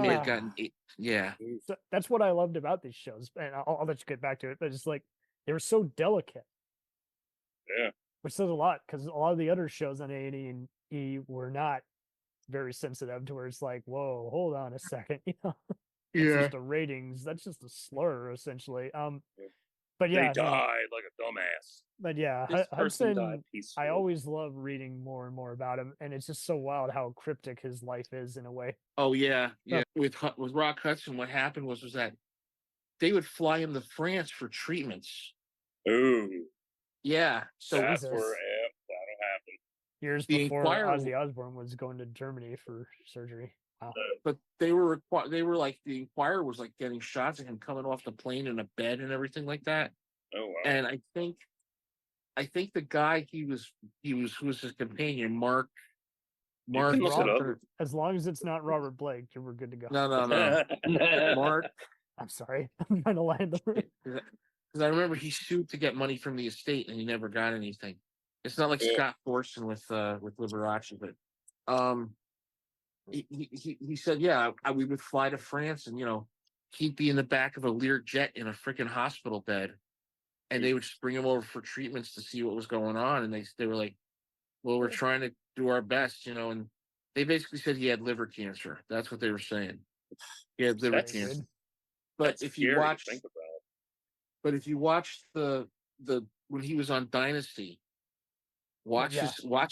have gotten it. Yeah. So that's what I loved about these shows, and I'll let you get back to it. But it's like they were so delicate. Yeah. Which says a lot because a lot of the other shows on A&E and E were not very sensitive to where it's like, whoa, hold on a second, you know. It's just the ratings. That's just a slur, essentially. But yeah, they died like a dumbass. But yeah, This person died Hudson. peacefully. I always love reading more and more about him, and it's just so wild how cryptic his life is in a way. Oh yeah, yeah. With Rock Hudson, what happened was that they would fly him to France for treatments. Ooh. Yeah. So that's where that'll happen. Years The before Inquirer- Ozzy Osbourne was going to Germany for surgery. Wow. But they were like, the Inquirer was like getting shots of him coming off the plane in a bed and everything like that. Oh wow. And I think the guy who was his companion, Mark. As long as it's not Robert Blake, we're good to go. No. Mark. I'm sorry. I'm trying to land the word. Because I remember he sued to get money from the estate and he never got anything. It's not like Scott Thorson with Liberace, but he said, yeah, we would fly to France and he'd be in the back of a Lear jet in a freaking hospital bed, and they would just bring him over for treatments to see what was going on, and they were like, well, we're trying to do our best, and they basically said he had liver cancer. That's what they were saying. He had liver cancer. But if you watch, the when he was on Dynasty, watch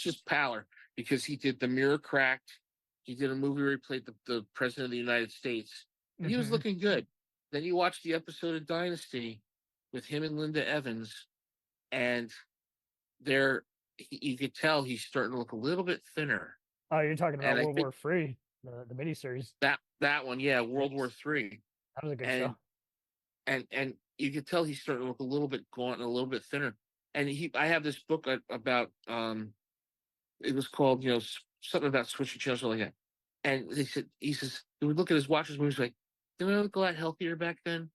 his pallor, because he did The Mirror Cracked. He did a movie where he played the president of the United States. And he was looking good. Then you watch the episode of Dynasty with him and Linda Evans, and you could tell he's starting to look a little bit thinner. Oh, you're talking about World War III, the miniseries. That one, yeah, World War III. That was a good show. And you could tell he's starting to look a little bit gaunt and a little bit thinner. And I have this book about it was called something about switching channels or like that. And he says, we look at his watches movies like, do I look a lot healthier back then?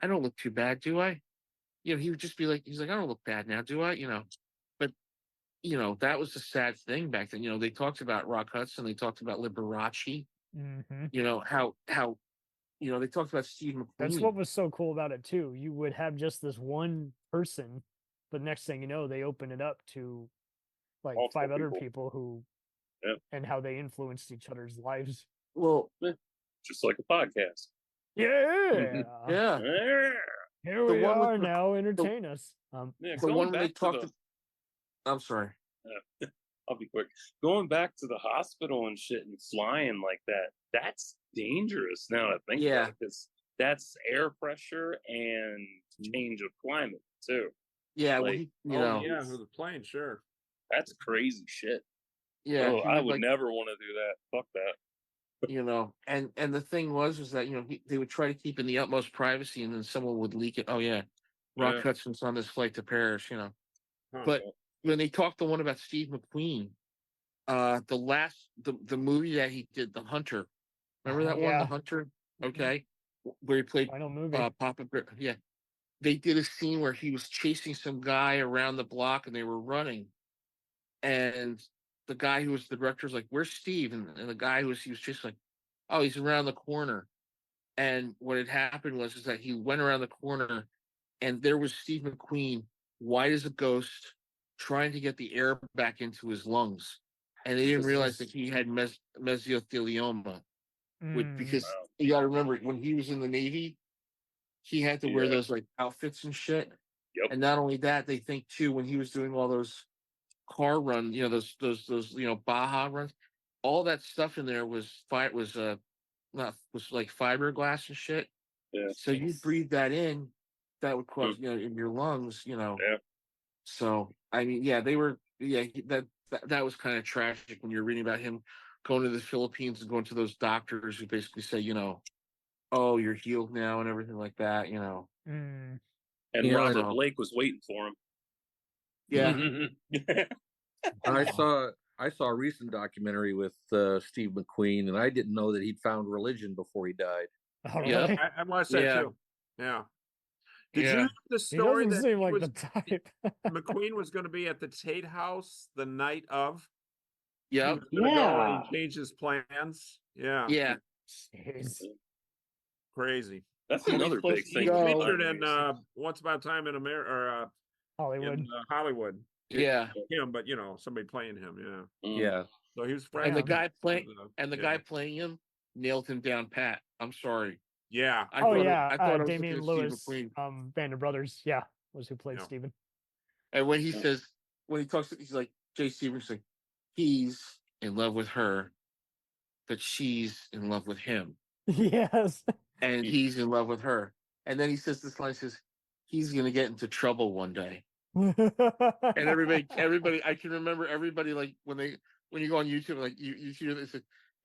I don't look too bad, do I? He would just be like, he's like, I don't look bad now, do I? But that was the sad thing back then. They talked about Rock Hudson, they talked about Liberace. How they talked about Steve McQueen. That's what was so cool about it too. You would have just this one person, but next thing you know, they open it up to like multiple 5 other people who, and how they influenced each other's lives. Well, just like a podcast. Yeah. Yeah. Here we are now. Entertain us. The one they talked. I'm sorry. I'll be quick. Going back to the hospital and shit and flying like that's dangerous now to think about it, because that's air pressure and change of climate too. Yeah, like, with the plane, sure. That's crazy shit. Yeah, I would never want to do that. Fuck that. And the thing was that they would try to keep in the utmost privacy, and then someone would leak it. Oh yeah, Rock Hudson's on this flight to Paris. But when they talked the one about Steve McQueen, the movie that he did, The Hunter. Remember that one, The Hunter? Okay, where he played Final movie. Papa. Yeah, they did a scene where he was chasing some guy around the block and they were running. And the guy who was the director was like, "Where's Steve?" And the guy he was just like, "Oh, he's around the corner." And what had happened is that he went around the corner and there was Steve McQueen, white as a ghost, trying to get the air back into his lungs. And they didn't realize that he had mesothelioma. Because you got to remember, when he was in the Navy, he had to wear those like outfits and shit. Yep. And not only that, they think too, when he was doing all those car runs, those Baja runs, all that stuff in there was like fiberglass and shit. Yeah. So you breathe that in, that would cause in your lungs, Yeah. So I mean, that was kind of tragic when you're reading about him going to the Philippines and going to those doctors who basically say, "Oh, you're healed now," and everything like that, And Robert Blake was waiting for him. Yeah. I saw a recent documentary with Steve McQueen, and I didn't know that he'd found religion before he died. Yeah, I watched that too. Yeah. Did you hear the story that seem like the type. McQueen was going to be at the Tate House the night of? Yeah. Go and change his plans. Yeah. Yeah. Crazy. That's another big thing. He featured in Once Upon a Time in America, or Hollywood. Hollywood. Yeah. Him, but somebody playing him. Yeah. So he was And the guy playing him nailed him down pat. I'm sorry. Yeah. I thought it was Damian looking at Lewis, Steve McQueen. Band of Brothers, was who played Steven. And when he talks, he's like, Jay Stevens, like, he's in love with her, but she's in love with him. Yes. And he's in love with her. And then he says this line, says, he's going to get into trouble one day. And everybody, I can remember everybody, like, when you go on YouTube, like, you hear this,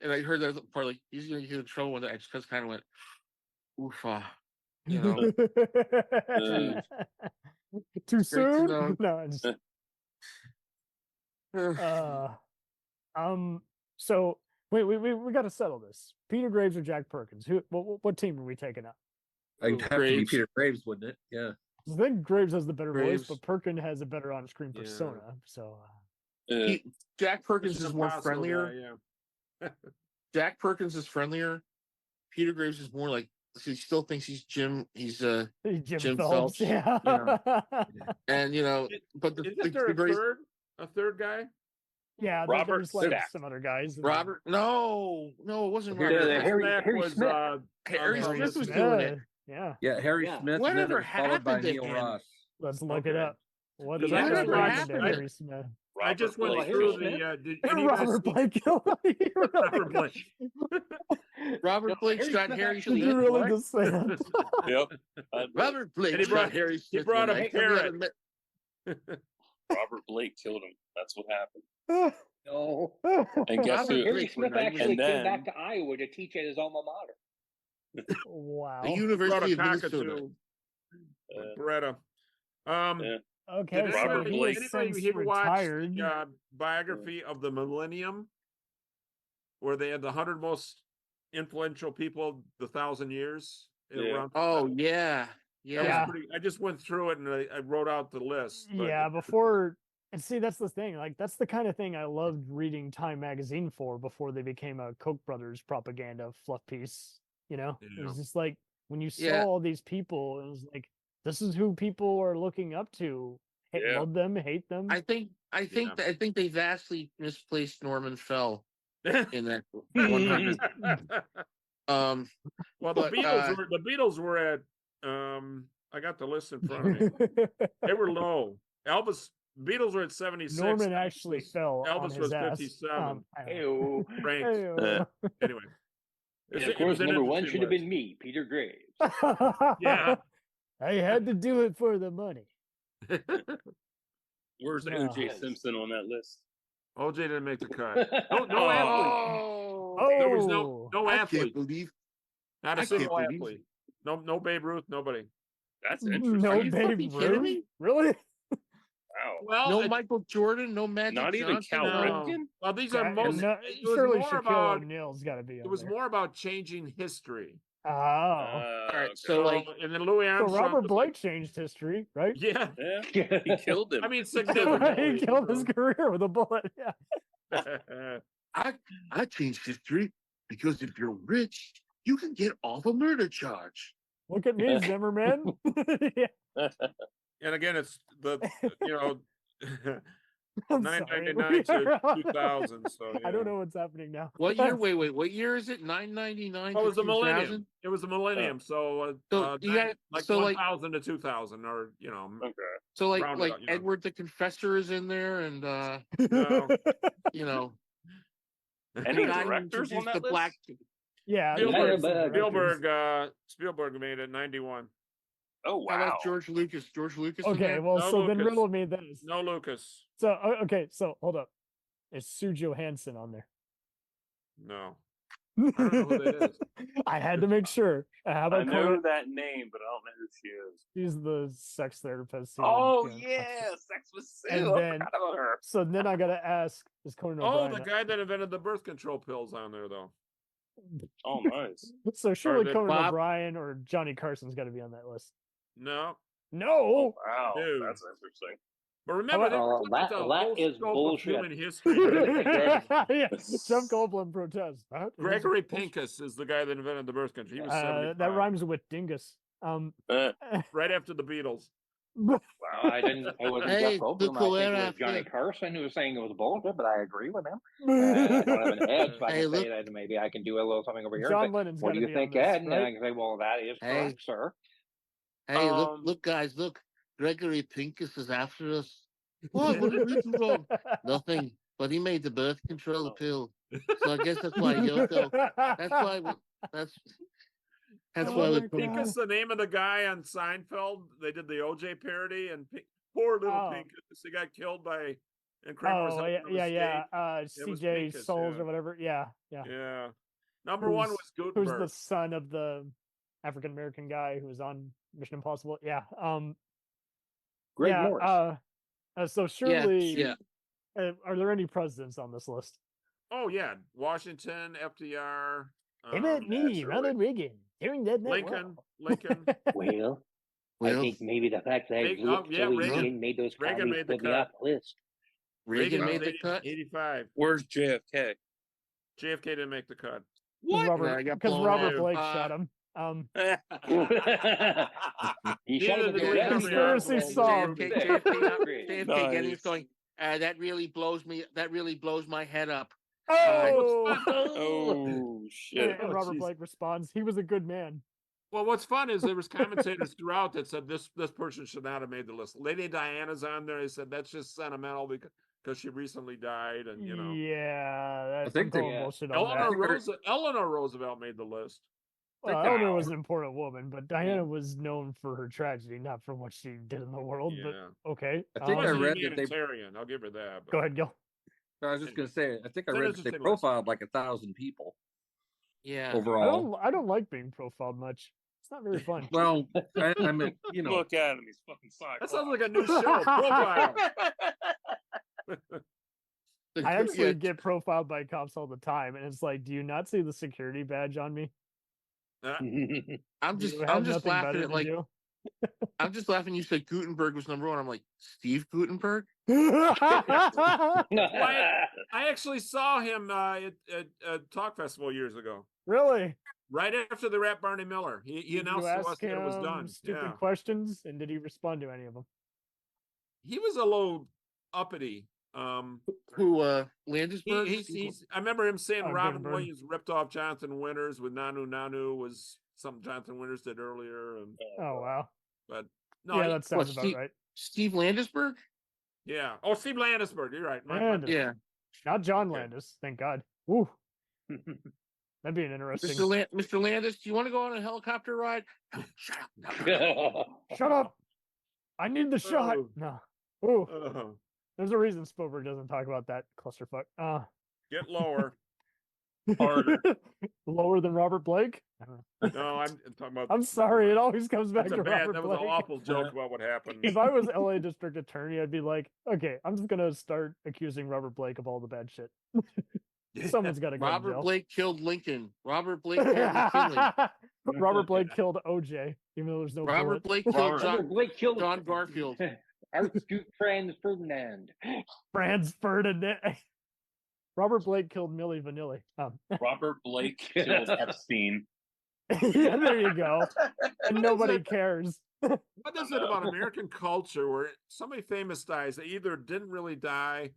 and I heard that part, like, he's going to get into trouble one day. I just kind of went, oofa. Too soon? To No, so wait, we got to settle this. Peter Graves or Jack Perkins? What team are we taking up? It'd have to be Peter Graves, wouldn't it? Yeah. I think Graves has the better voice, but Perkins has a better on-screen persona. So Jack Perkins is more friendlier. Jack Perkins is friendlier. Peter Graves is more like, he still thinks he's Jim. He's Jim Phelps. Yeah. And but a third guy. Yeah, Robert there's Stack. some other guys. Robert? No, it wasn't Robert. Harry Smith. Harry Smith was doing it. Yeah. Yeah, Harry Smith. Whatever followed by happened to Neil him? Ross. Let's look it up. Whatever happened to Harry Smith? I just went through the. Did any Robert Blake. Robert Blake. Robert Blake's got Harry Smith. Did you really just say that? Yep. Robert Blake's got Harry Smith. He brought a parrot. Robert Blake killed him. That's what happened. No. And guess who? Harry Smith actually came back to Iowa to teach at his alma mater. Wow. The University of Minnesota. Beretta. Okay, did so anybody, he is since ever retired. watch Biography of the Millennium, where they had the 100 most influential people, the 1,000 years? Oh, yeah. I just went through it and I wrote out the list. Yeah, before, and see, that's the thing. Like, that's the kind of thing I loved reading Time magazine for before they became a Koch brothers propaganda fluff piece. It was just like, when you saw all these people, it was like, this is who people are looking up to. Love them, hate them. I think they vastly misplaced Norman Fell in that 100. Well, the Beatles were at. I got the list in front of me. They were low. Beatles were at 76. Norman actually fell. Elvis was 57. Anyway. And of course, number one should have been me, Peter Graves. Yeah. I had to do it for the money. Where's O.J. Simpson on that list? OJ didn't make the cut. No athlete. There was no athlete. I can't believe. Not a single athlete. No Babe Ruth. Nobody. That's interesting. No Babe Ruth. Really? Wow. Well, no Michael Jordan. No Magic not even Johnson. Cal Ripken. Well, these are most. Surely Shaquille O'Neal's got to be. It was more about changing history. Oh. All right, so like, and then Louis So Armstrong. Robert Blake changed history, right? Yeah, he killed him. I mean, significantly. He killed his career with a bullet. Yeah. I changed history because if you're rich, you can get off a murder charge. Look at me, Zimmerman. Yeah. And again, it's the 999 sorry. to 2000. So yeah. I don't know what's happening now. What year? Wait. What year is it? 999. Well, it was the 2000? millennium. It was the millennium. So, you got like so 1000 to 2000, or Okay. So like round it like up, Edward the Confessor is in there, and No. you know, Any the guy who directors on introduced that the list? black. Yeah. Spielberg made it 91. Oh How wow. about George Lucas? George Lucas. in Okay, there? well, No so then Lucas. riddle me this. No Lucas. So okay, so hold up. Is Sue Johansson on there? No. I don't know who that is. I had to make sure. How I about know Conan? that name, but I don't know who she is. She's the sex therapist. who, Oh you know, yeah, Sex with Sue. And I then, forgot about her. so then I gotta ask: is Conan Oh, O'Brien? the guy that invented the birth control pills on there, though. Oh, nice. So surely did Conan Bob- O'Brien or Johnny Carson's got to be on that list. No. No. Wow, Dude. that's interesting. But remember, they were that- the that whole is scope bullshit. of human history. Yeah, Jeff Goldblum protests. That is Gregory bullshit. Pincus is the guy that invented the birth control. He was 75. That rhymes with dingus. Right after the Beatles. Well, I wasn't Hey, Jeff Goldblum. look who I think we're it was Johnny after. Carson who was saying it was bullshit, but I agree with him. I don't have an edge, but I Hey, can look. say that maybe I can do a little something over here. John But Lennon's what do gotta you be on think, this, Ed? And right? I can say, well, that is correct, sir. Hey, Um, look, guys, look. Gregory Pincus is after us. What? What did we do wrong? Nothing. But he made the birth control pill. So I guess that's why Yoko. That's why. That's Oh why. my We, Pincus, the name of the guy on Seinfeld. They did the OJ parody, and poor little Oh. Pincus, he got killed by. And Kramer's Oh helping him yeah. escape. It was CJ Pincus, Souls yeah. or whatever. Yeah. Yeah. Number one was Who's Gutenberg. the son of the African American guy who was on Mission Impossible? Yeah. Greg yeah. Morris. So surely, yeah. Are there any presidents on this list? Oh yeah, Washington, FDR, Me, Ronald Reagan, during that night. Lincoln. Well, I Well, think maybe the fact that Reagan- Luke yeah, Tilly Reagan- made those Reagan comments made the put me cut. off the list. Reagan made was the cut. 85. Where's JFK? JFK didn't make the cut. Because Robert Blake shot him. He shot him in the Neither did head. Conspiracy solved. JFK getting going. That really blows me. That really blows my head up. Oh, Oh shit! and Robert Blake responds, "He was a good man." Well, what's fun is there was commentators throughout that said this person should not have made the list. Lady Diana's on there. They said that's just sentimental because she recently died, and you know. Yeah, that's think they- bullshit on that. Eleanor Roosevelt made the list. Well, Eleanor was an important woman, but Diana was known for her tragedy, not for what she did in the world. Yeah. But okay, I think I Wasn't read that they. humanitarian, I'll give her that. But go ahead, Gil. I was just going to say, I think I It's an read that they interesting list. profiled like 1,000 people Yeah. overall. I don't like being profiled much. It's not very fun. Well, I mean, you know, Look at him; he's fucking psycho. That sounds like a new show. Profile. I actually get profiled by cops all the time, and it's like, do you not see the security badge on me? I'm just You have laughing nothing at better to like do? I'm just laughing. You said Gutenberg was number one. I'm like, Steve Gutenberg? I actually saw him at Talk Festival years ago. Really? Right after the rap Barney Miller. He Did announced you to ask us that it was him done. stupid Yeah. questions, and did he respond to any of them? He was a little uppity. Who Landisberg? I remember him saying Oh, Robin Gutenberg. Williams ripped off Jonathan Winters with Nanu Nanu was something Jonathan Winters did earlier. And Oh wow. but no, Yeah, he- that sounds about right. Steve Landisberg? yeah. Oh, Steve Landisberg. You're right. Landis. Yeah. Not John Landis, thank God. Ooh. That'd be an interesting. Mr. Landis, do you want to go on a helicopter ride? No, shut up. Shut up! I need the shot. Oh. No. Ooh. Oh, There's a reason Spielberg doesn't talk about that clusterfuck. get lower. Harder. Lower than Robert Blake? No, I'm talking about. I'm sorry, it always comes back That's to a bad. Robert That was Blake. an awful joke about what happened. If I was LA District Attorney, I'd be like, okay, I'm just gonna start accusing Robert Blake of all the bad shit. Someone's gotta go to Robert jail. Blake killed Lincoln. Robert Blake killed McKinley. Robert Blake killed OJ, even though there's no Robert bullet. Blake killed Robert Blake killed John Garfield. Archduke Franz Ferdinand. Franz Ferdinand. Robert Blake killed Milli Vanilli. Robert Blake killed Epstein. Yeah, there you go. And nobody cares. What is it about American culture where somebody famous dies, they either didn't really die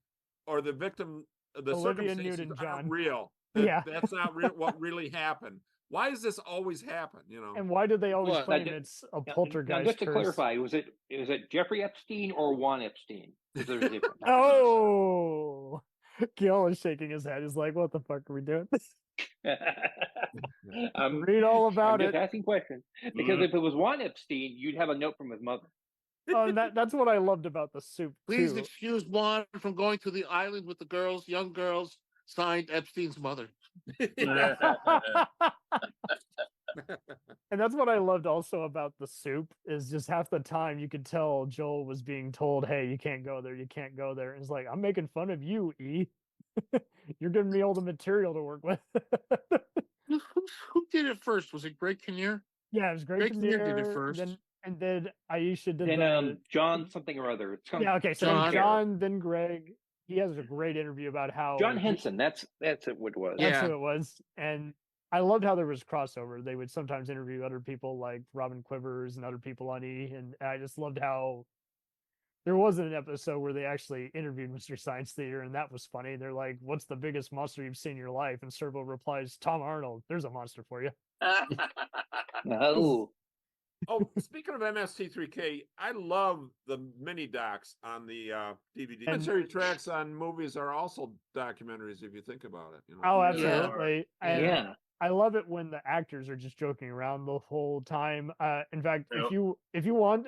or the victim, the Olivia circumstances Newton-John. aren't real. Yeah. That's not what really happened. Why does this always happen? You know. And why do they always claim Now, it's a Now, poltergeist just to curse? clarify, was it Jeffrey Epstein or Juan Epstein? Because there's a difference. Oh, Gil is shaking his head. He's like, "What the fuck are we doing?" Read all about I'm it. just asking questions because if it was Juan Epstein, you'd have a note from his mother. Oh, and that's what I loved about the soup Please too. excuse Juan from going to the island with the girls, young girls. Signed Epstein's mother. And that's what I loved also about the soup is just half the time you could tell Joel was being told, "Hey, you can't go there. You can't go there." And it's like, "I'm making fun of you, E. You're giving me all the material to work with." Who did it first? Was it Greg Kinnear? Yeah, it was Greg Kinnear Kinnear did it first. And then Aisha did Then John something or other. Yeah, okay. So then John, then Greg. He has a great interview about how John Henson. That's what it was. That's who it was. And I loved how there was crossover. They would sometimes interview other people like Robin Quivers and other people on E. And I just loved how there wasn't an episode where they actually interviewed Mr. Science Theater, and that was funny. They're like, "What's the biggest monster you've seen in your life?" And Servo replies, "Tom Arnold. There's a monster for you." No. Oh, speaking of MST3K, I love the mini docs on the DVD. Commentary tracks on movies are also documentaries if you think about it. You know? Oh, absolutely. Yeah. And I love it when the actors are just joking around the whole time. In fact, if you want,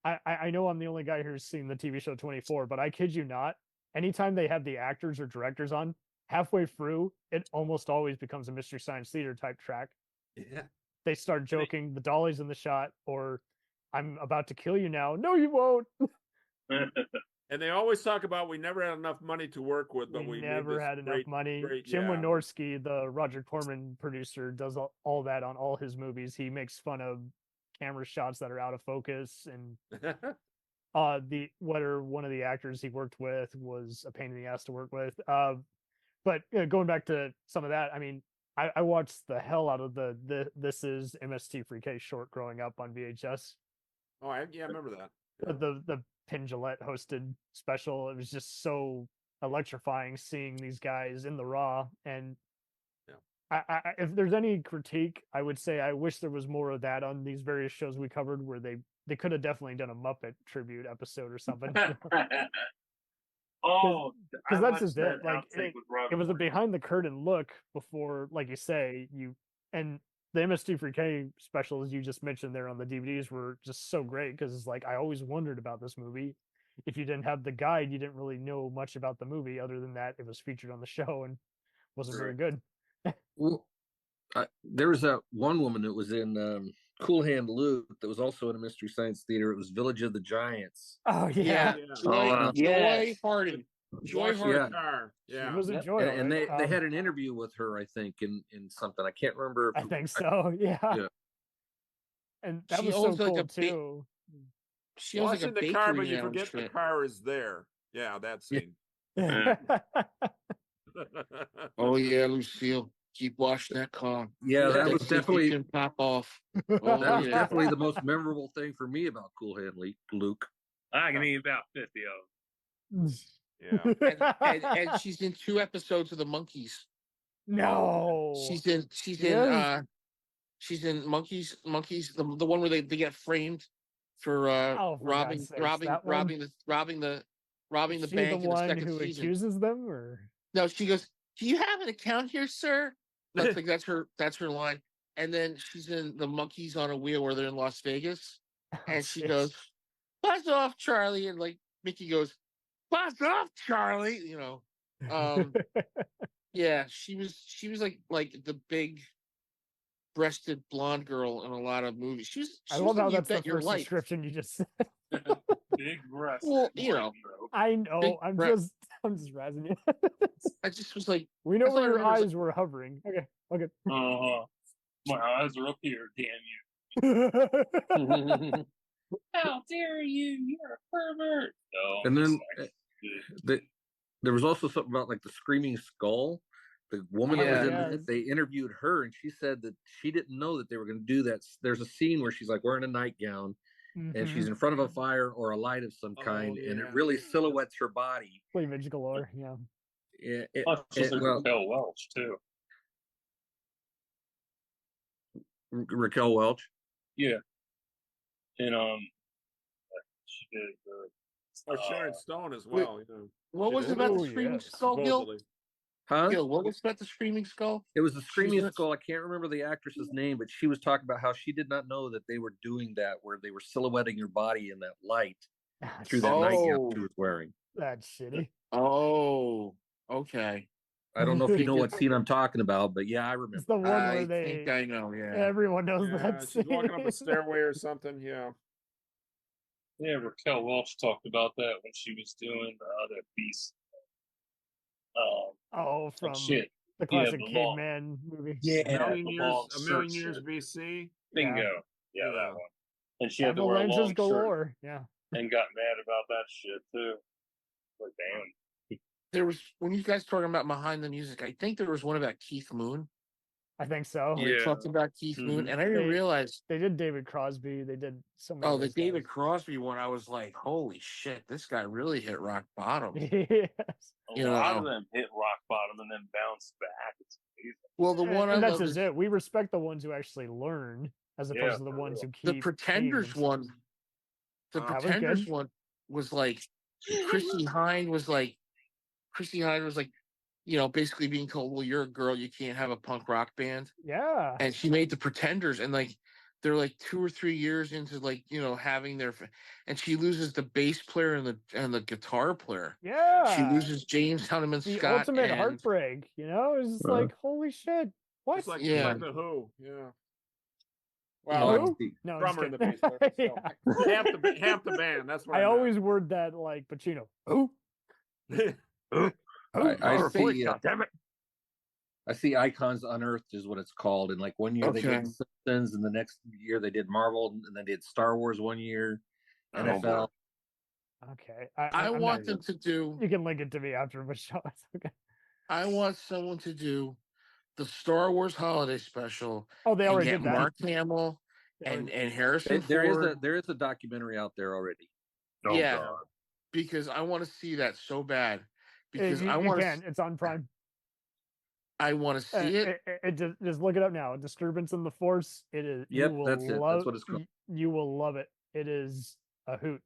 I know I'm the only guy who's seen the TV show 24, but I kid you not, anytime they have the actors or directors on, halfway through, it almost always becomes a Mystery Science Theater type track. Yeah. They start joking, the dolly's in the shot, or "I'm about to kill you now." "No, you won't." And they always talk about we never had enough money to work with, but we made never this had enough money. Jim Wynorski, the Roger Corman producer, does all that on all his movies. He makes fun of camera shots that are out of focus, and one of the actors he worked with was a pain in the ass to work with. But going back to some of that, I mean, I watched the hell out of the This Is MST3K short growing up on VHS. Oh, I remember that. The Penn Jillette hosted special. It was just so electrifying seeing these guys in the raw. And I if there's any critique, I would say I wish there was more of that on these various shows we covered, where they could have definitely done a Muppet tribute episode or something. Oh, because that's just it. Like it was a behind the curtain look before, like you say, and the MST3K specials you just mentioned there on the DVDs were just so great because it's like I always wondered about this movie. If you didn't have the guide, you didn't really know much about the movie other than that it was featured on the show and wasn't very good. Well, there was that one woman that was in Cool Hand Luke that was also in a Mystery Science Theater. It was Village of the Giants. Oh yeah, Joy Harden. Joy Harden. Yeah, she was a joy. And they had an interview with her, I think, in something. I can't remember. I think so. Yeah. And that was so cool too. She was like a the car, but you forget the car is there. Yeah, that scene. Oh yeah, Lucille. Keep washing that car. Yeah, that was definitely pop off. That was definitely the most memorable thing for me about Cool Hand Luke. I can eat about 50 of them. Yeah, and she's in 2 episodes of the Monkeys. No, she's in Monkeys, the one where they get framed for robbing the bank in the second who season. Accuses them, or no? She goes, "Do you have an account here, sir?" That's her line. And then she's in the Monkeys on a Wheel where they're in Las Vegas, and she goes, "Buzz off, Charlie," and like Mickey goes, "Buzz off, Charlie," you know. Yeah, she was like the big breasted blonde girl in a lot of movies. She I love how that's the your first life. description you just said. Big breast. Well, you know, I know. I'm just razzing you. I just was like, we know where your eyes were hovering. Okay. My eyes are up here, damn you. How dare you? You're a pervert. No, And then like, there was also something about like the screaming skull. The woman that was in it, they interviewed her, and she said that she didn't know that they were going to do that. There's a scene where she's like wearing a nightgown, and she's in front of a fire or a light of some kind, and it really silhouettes her body. Cleavage galore, yeah. Raquel Welch too. Raquel Welch. Yeah, and she did. Sharon Stone as well. What was it about the screaming skull, Gil? Huh? Gil, what was about the screaming skull? It was the screaming skull. I can't remember the actress's name, but she was talking about how she did not know that they were doing that, where they were silhouetting her body in that light through that nightgown she was wearing. That's shitty. Oh, okay. I don't know if you know what scene I'm talking about, but yeah, I remember. It's the one where they. I think I know. Yeah, everyone knows that. She's walking up a stairway or something. Yeah. Yeah, Raquel Welch talked about that when she was doing that piece. From the classic caveman movie. Yeah, a million years BC. Bingo. Yeah, that one. And she had to wear a long galore. shirt. Yeah. And got mad about that shit too. Like, damn. There was, when you guys talking about behind the music, I think there was one about Keith Moon. I think so. We talked about Keith Moon, and I didn't realize they did David Crosby. They did so many. Oh, the David Crosby one. I was like, "Holy shit, this guy really hit rock bottom." Yes. A lot of them hit rock bottom and then bounced back. It's amazing. Well, the one and that's just it. We respect the ones who actually learn, as opposed to the ones who keep. The Pretenders one. The Pretenders one was like Chrissy Hynde was like, basically being told, well, you're a girl, you can't have a punk rock band. Yeah. And she made the Pretenders, and like they're like 2 or 3 years into having their, and she loses the bass player and the guitar player. Yeah. She loses James Honeyman Scott. The ultimate heartbreak, It's just like, holy shit. What? It's like the Who. Yeah. Well, no, drummer in the bass player. Half the band. That's what I always word that like Pacino. Oh. I see Icons Unearthed is what it's called, and like one year they did Simpsons, and the next year they did Marvel, and then they did Star Wars one year, NFL. Okay, I want them to do. You can link it to me after the show. It's okay. I want someone to do the Star Wars holiday special. Oh, they already did that. Mark Hamill and Harrison Ford. There is a documentary out there already. Oh, yeah, God. Because I want to see that so bad. Because I want to. It's on Prime. I want to see it. Just look it up now. Disturbance in the Force. It is. Yep, that's it. That's what it's called. You will love it. It is a hoot.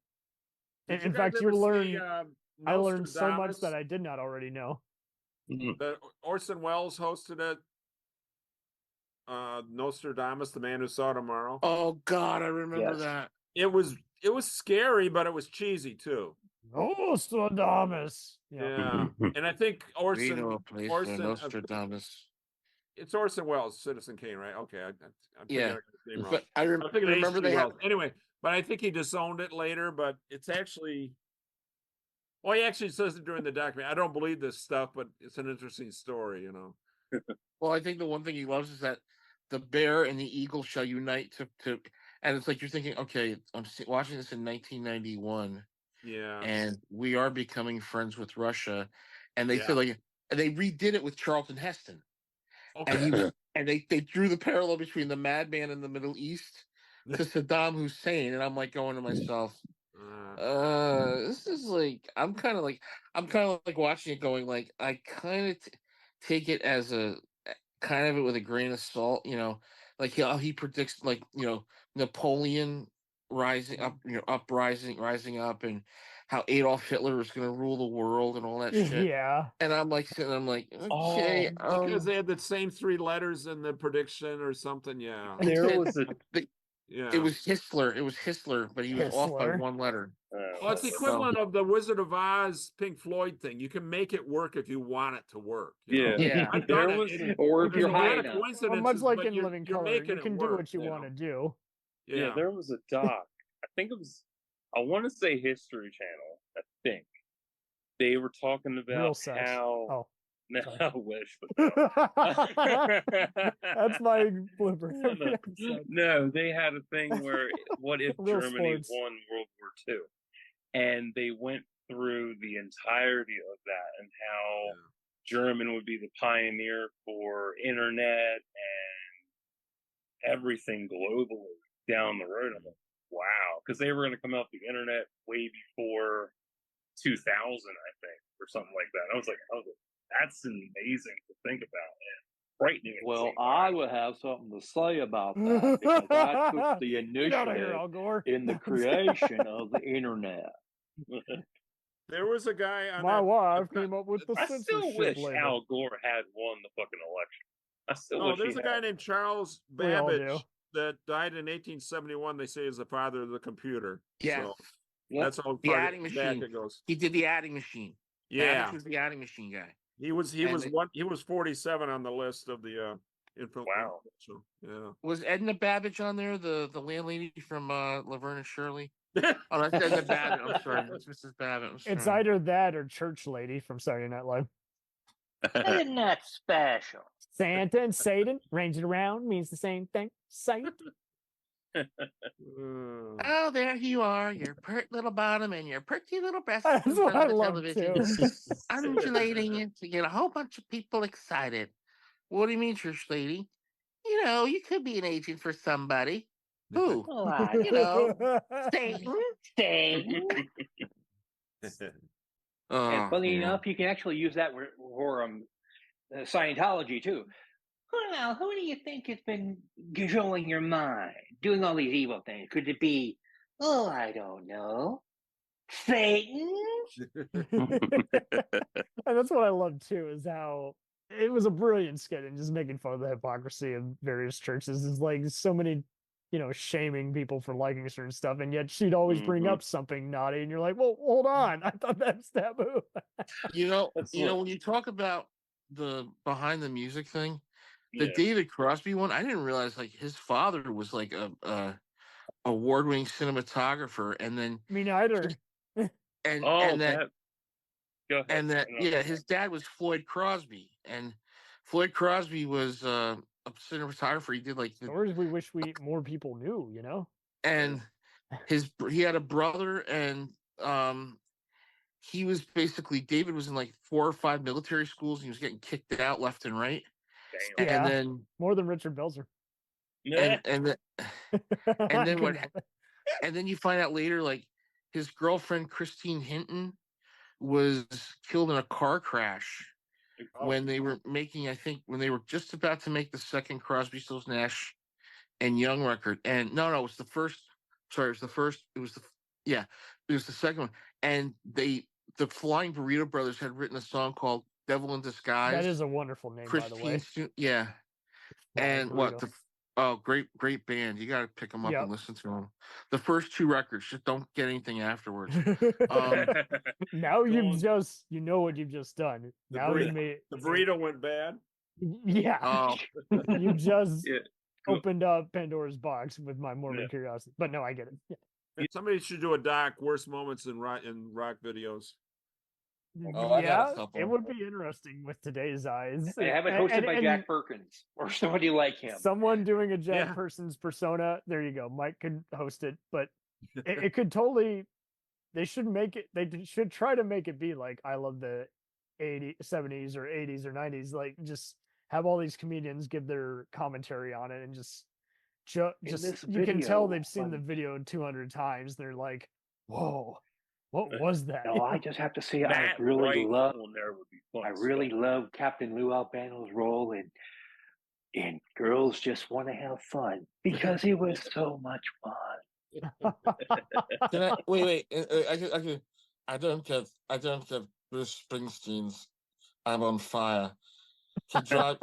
In fact, you learn. I learned so much that I did not already know. The Orson Welles hosted it. Nostradamus, the Man Who Saw Tomorrow. Oh God, I remember that. It was scary, but it was cheesy too. Nostradamus. Yeah, and I think Orson Nostradamus. It's Orson Welles, Citizen Kane, right? Okay, I'm yeah, his name wrong. But I remember they had anyway. But I think he disowned it later. But it's actually, well, he actually says it during the documentary. I don't believe this stuff, but it's an interesting story, Well, I think the one thing he loves is that the bear and the eagle shall unite to, and it's like you're thinking, okay, I'm watching this in 1991. Yeah. And we are becoming friends with Russia. And they said and they redid it with Charlton Heston. Okay. And they drew the parallel between the madman in the Middle East to Saddam Hussein. And I'm like going to myself, this is like I'm kind of like watching it going like I kind of take it as a kind of it with a grain of salt, like how he predicts Napoleon rising up, rising up, and how Adolf Hitler is going to rule the world and all that shit. Yeah. And I'm like sitting, I'm like, okay, because they had the same 3 letters in the prediction or something. Yeah. There was it was Histler. It was Histler, but he was off by 1 letter. Well, it's the equivalent of the Wizard of Oz Pink Floyd thing. You can make it work if you want it to work. Yeah. Or if you're high enough. Much like in Living Color, you can do what you want to do. Yeah, there was a doc. I think it was, I want to say History Channel, I think. They were talking about how No, I wish. But That's my blooper. No, they had a thing where what if Real Germany sports. won World War II? And they went through the entirety of that and how German would be the pioneer for internet and everything globally down the road. I'm like, wow, because they were going to come out with the internet way before 2000, I think, or something like that. I was like, that's amazing to think about and frightening. Well, I would have something to say about that because I took the Get out of here, initiative Al Gore. in the creation of the internet. There was a guy on My that. wife came up with the I still censorship wish label. Al Gore had won the fucking election. I still wish there's he a guy had. named Charles We all do. Babbage that died in 1871. They say is the father of the computer. Yeah. So that's all The far adding back machine. it goes. He did the adding machine. Yeah, Babbage was the adding machine guy. he was 47 on the list of the info. Wow. So, yeah. Was Edna Babbage on there? The landlady from Laverne and Shirley? Oh, that's Edna Babbitt. I'm sorry. That's Mrs. Babbitt. It's either that or Church Lady from Saturday Night Live. Isn't that special? Santa and Satan ranging around means the same thing. Sight. Oh, there you are, your pert little bottom and your pretty little breasts That's in what front I of the love television, too. undulating to get a whole bunch of people excited. What do you mean, church lady? You know, you could be an agent for somebody. Who? Oh, I You know, Satan. Satan. And funny enough, you can actually use that for Scientology too. Well, who do you think has been controlling your mind, doing all these evil things? Could it be, I don't know, Satan? And that's what I love too, is how it was a brilliant skit and just making fun of the hypocrisy of various churches. Is like so many, shaming people for liking certain stuff, and yet she'd always bring up something naughty, and you're like, well, hold on, I thought that's taboo. When you talk about the behind the music thing, the David Crosby one, I didn't realize like his father was like a award-winning cinematographer, and then me neither. His dad was Floyd Crosby, and Floyd Crosby was a cinematographer. He did like stories we wish more people knew, And he had a brother, and he was basically David was in like 4 or 5 military schools, and he was getting kicked out left and right. Damn. And then more than Richard Belzer. And then you find out later, like his girlfriend Christine Hinton was killed in a car crash when they were when they were just about to make the second Crosby, Stills, Nash and Young record. And it was the first. Sorry, it was the first. It was the second one. And the Flying Burrito Brothers had written a song called "Devil in Disguise." That is a wonderful name, by the way. Yeah. And Burrito. Great band. You got to pick them up and listen to them. The first 2 records, just don't get anything afterwards. Now you know what you've just done. The burrito went bad. Yeah. You just opened up Pandora's box with my morbid curiosity. But no, I get it. Yeah. Somebody should do a doc, worst moments in rock videos. It would be interesting with today's eyes. And have it hosted by Jack Perkins or somebody like him. Someone doing a Jack Perkins persona. There you go. Mike could host it, but it could totally. They should make it. They should try to make it be like I love the 70s or 80s or 90s. Like just have all these comedians give their commentary on it and just you can tell they've seen the video 200 times. They're like, whoa. What was that? No, I just have to say, I really love Captain Lou Albano's role in Girls Just Want to Have Fun because it was so much fun. Wait. I don't get Bruce Springsteen's "I'm on Fire."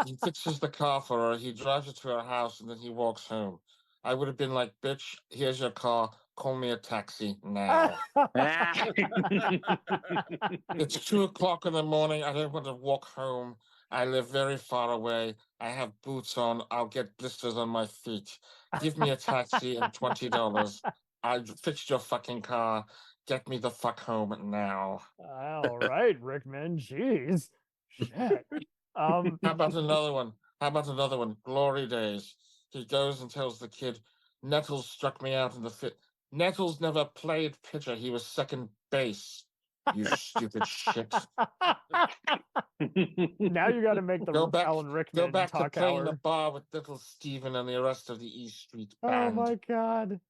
He fixes the car for her. He drives her to her house, and then he walks home. I would have been like, "Bitch, here's your car. Call me a taxi now." It's 2:00 in the morning. I don't want to walk home. I live very far away. I have boots on. I'll get blisters on my feet. Give me a taxi and $20. I fixed your fucking car. Get me the fuck home now. All right, Rickman. Jeez. Shit. How about another one? Glory days. He goes and tells the kid, Nettles struck me out in the fit. Nettles never played pitcher. He was second base. You stupid shit. Now you got to make the Alan Rickman Go back to talk playing hour. the bar with little Steven and the rest of the East Street Oh band. my God.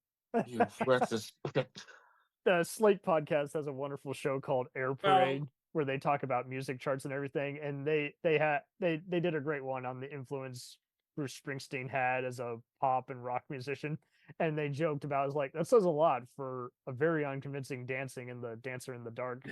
You worthless prick. The Slate podcast has a wonderful show called Air Parade, where they talk about music charts and everything, and they did a great one on the influence Bruce Springsteen had as a pop and rock musician, and they joked about, it was like, that says a lot for a very unconvincing dancing in the Dancer in the Dark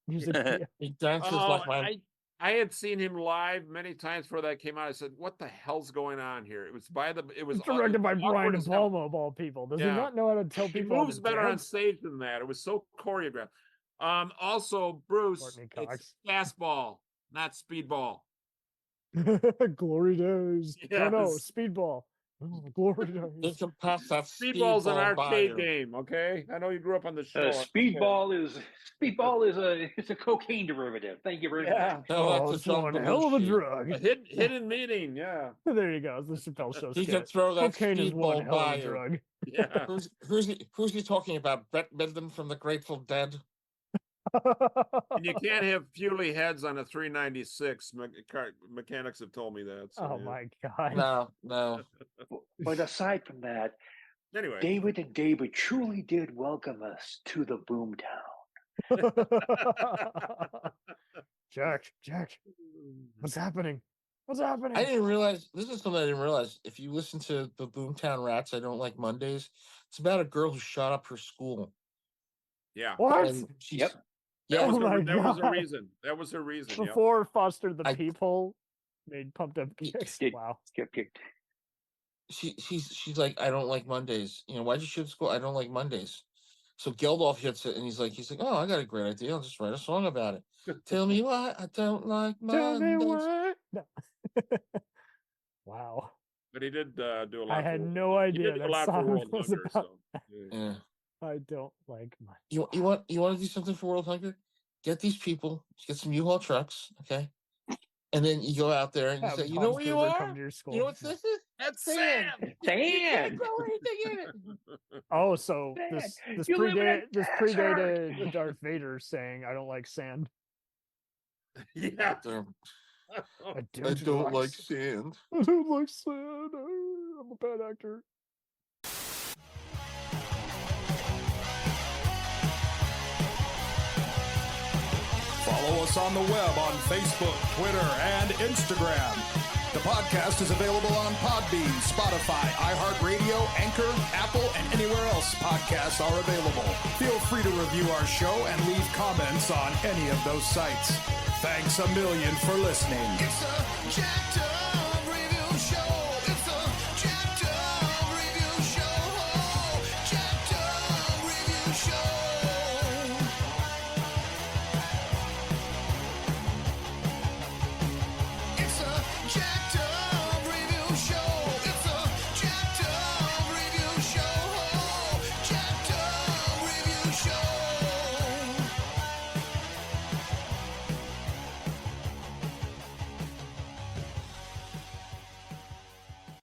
music video. He dances like my... I had seen him live many times before that came out. I said, "What the hell's going on here?" It was directed by Brian De Palma of all people. Does he not know how to tell people? He moves better on stage than that. It was so choreographed. Also, Bruce, it's fastball, not speedball. Glory days. Yes. No, speedball. Oh, glory days. You can pass that Speedball's an arcade by you. game, okay? I know you grew up on the show. Speedball is a cocaine derivative. Thank you very much. Oh, it's one hell of a drug. A hidden meaning, yeah. There you go. It's the Chappelle Show. He can throw that cocaine is one speedball hell of by a you. drug. Yeah. Who's he talking about? Brett Midland from the Grateful Dead? And you can't have Fuely heads on a 396. Mechanics have told me that. So, Oh my God. No. But aside from that, anyway, David and David truly did welcome us to the Boomtown. Jack, what's happening? What's happening? I didn't realize, this is something I didn't realize. If you listen to the Boomtown Rats, I Don't Like Mondays, it's about a girl who shot up her school. Yeah. What? Yep. That was God. her reason. Before Foster the Peephole made Pumped Up Kicks. Wow. Skip kicked. She's like, I don't like Mondays. Why'd you shoot up school? I don't like Mondays. So Geldof hits it, and he's like, oh, I got a great idea. I'll just write a song about it. Tell me why I don't like Mondays. Tell me why. No. Wow. But he did do a lot. I had no idea He did that a lot for song World was Hunger. about So, Yeah. I don't like my. You want to do something for World Hunger? Get these people, get some U-Haul trucks, okay? And then you go out there and you say, you know what you are? Come to your school. You know what this is? That's sand. Can't grow anything in it. Oh, so this predated Darth Vader saying, "I don't like sand." Yeah. I don't like sand. I don't like sand. I'm a bad actor. Follow us on the web on Facebook, Twitter, and Instagram. The podcast is available on Podbean, Spotify, iHeartRadio, Anchor, Apple, and anywhere else podcasts are available. Feel free to review our show and leave comments on any of those sites. Thanks a million for listening. It's a jacked up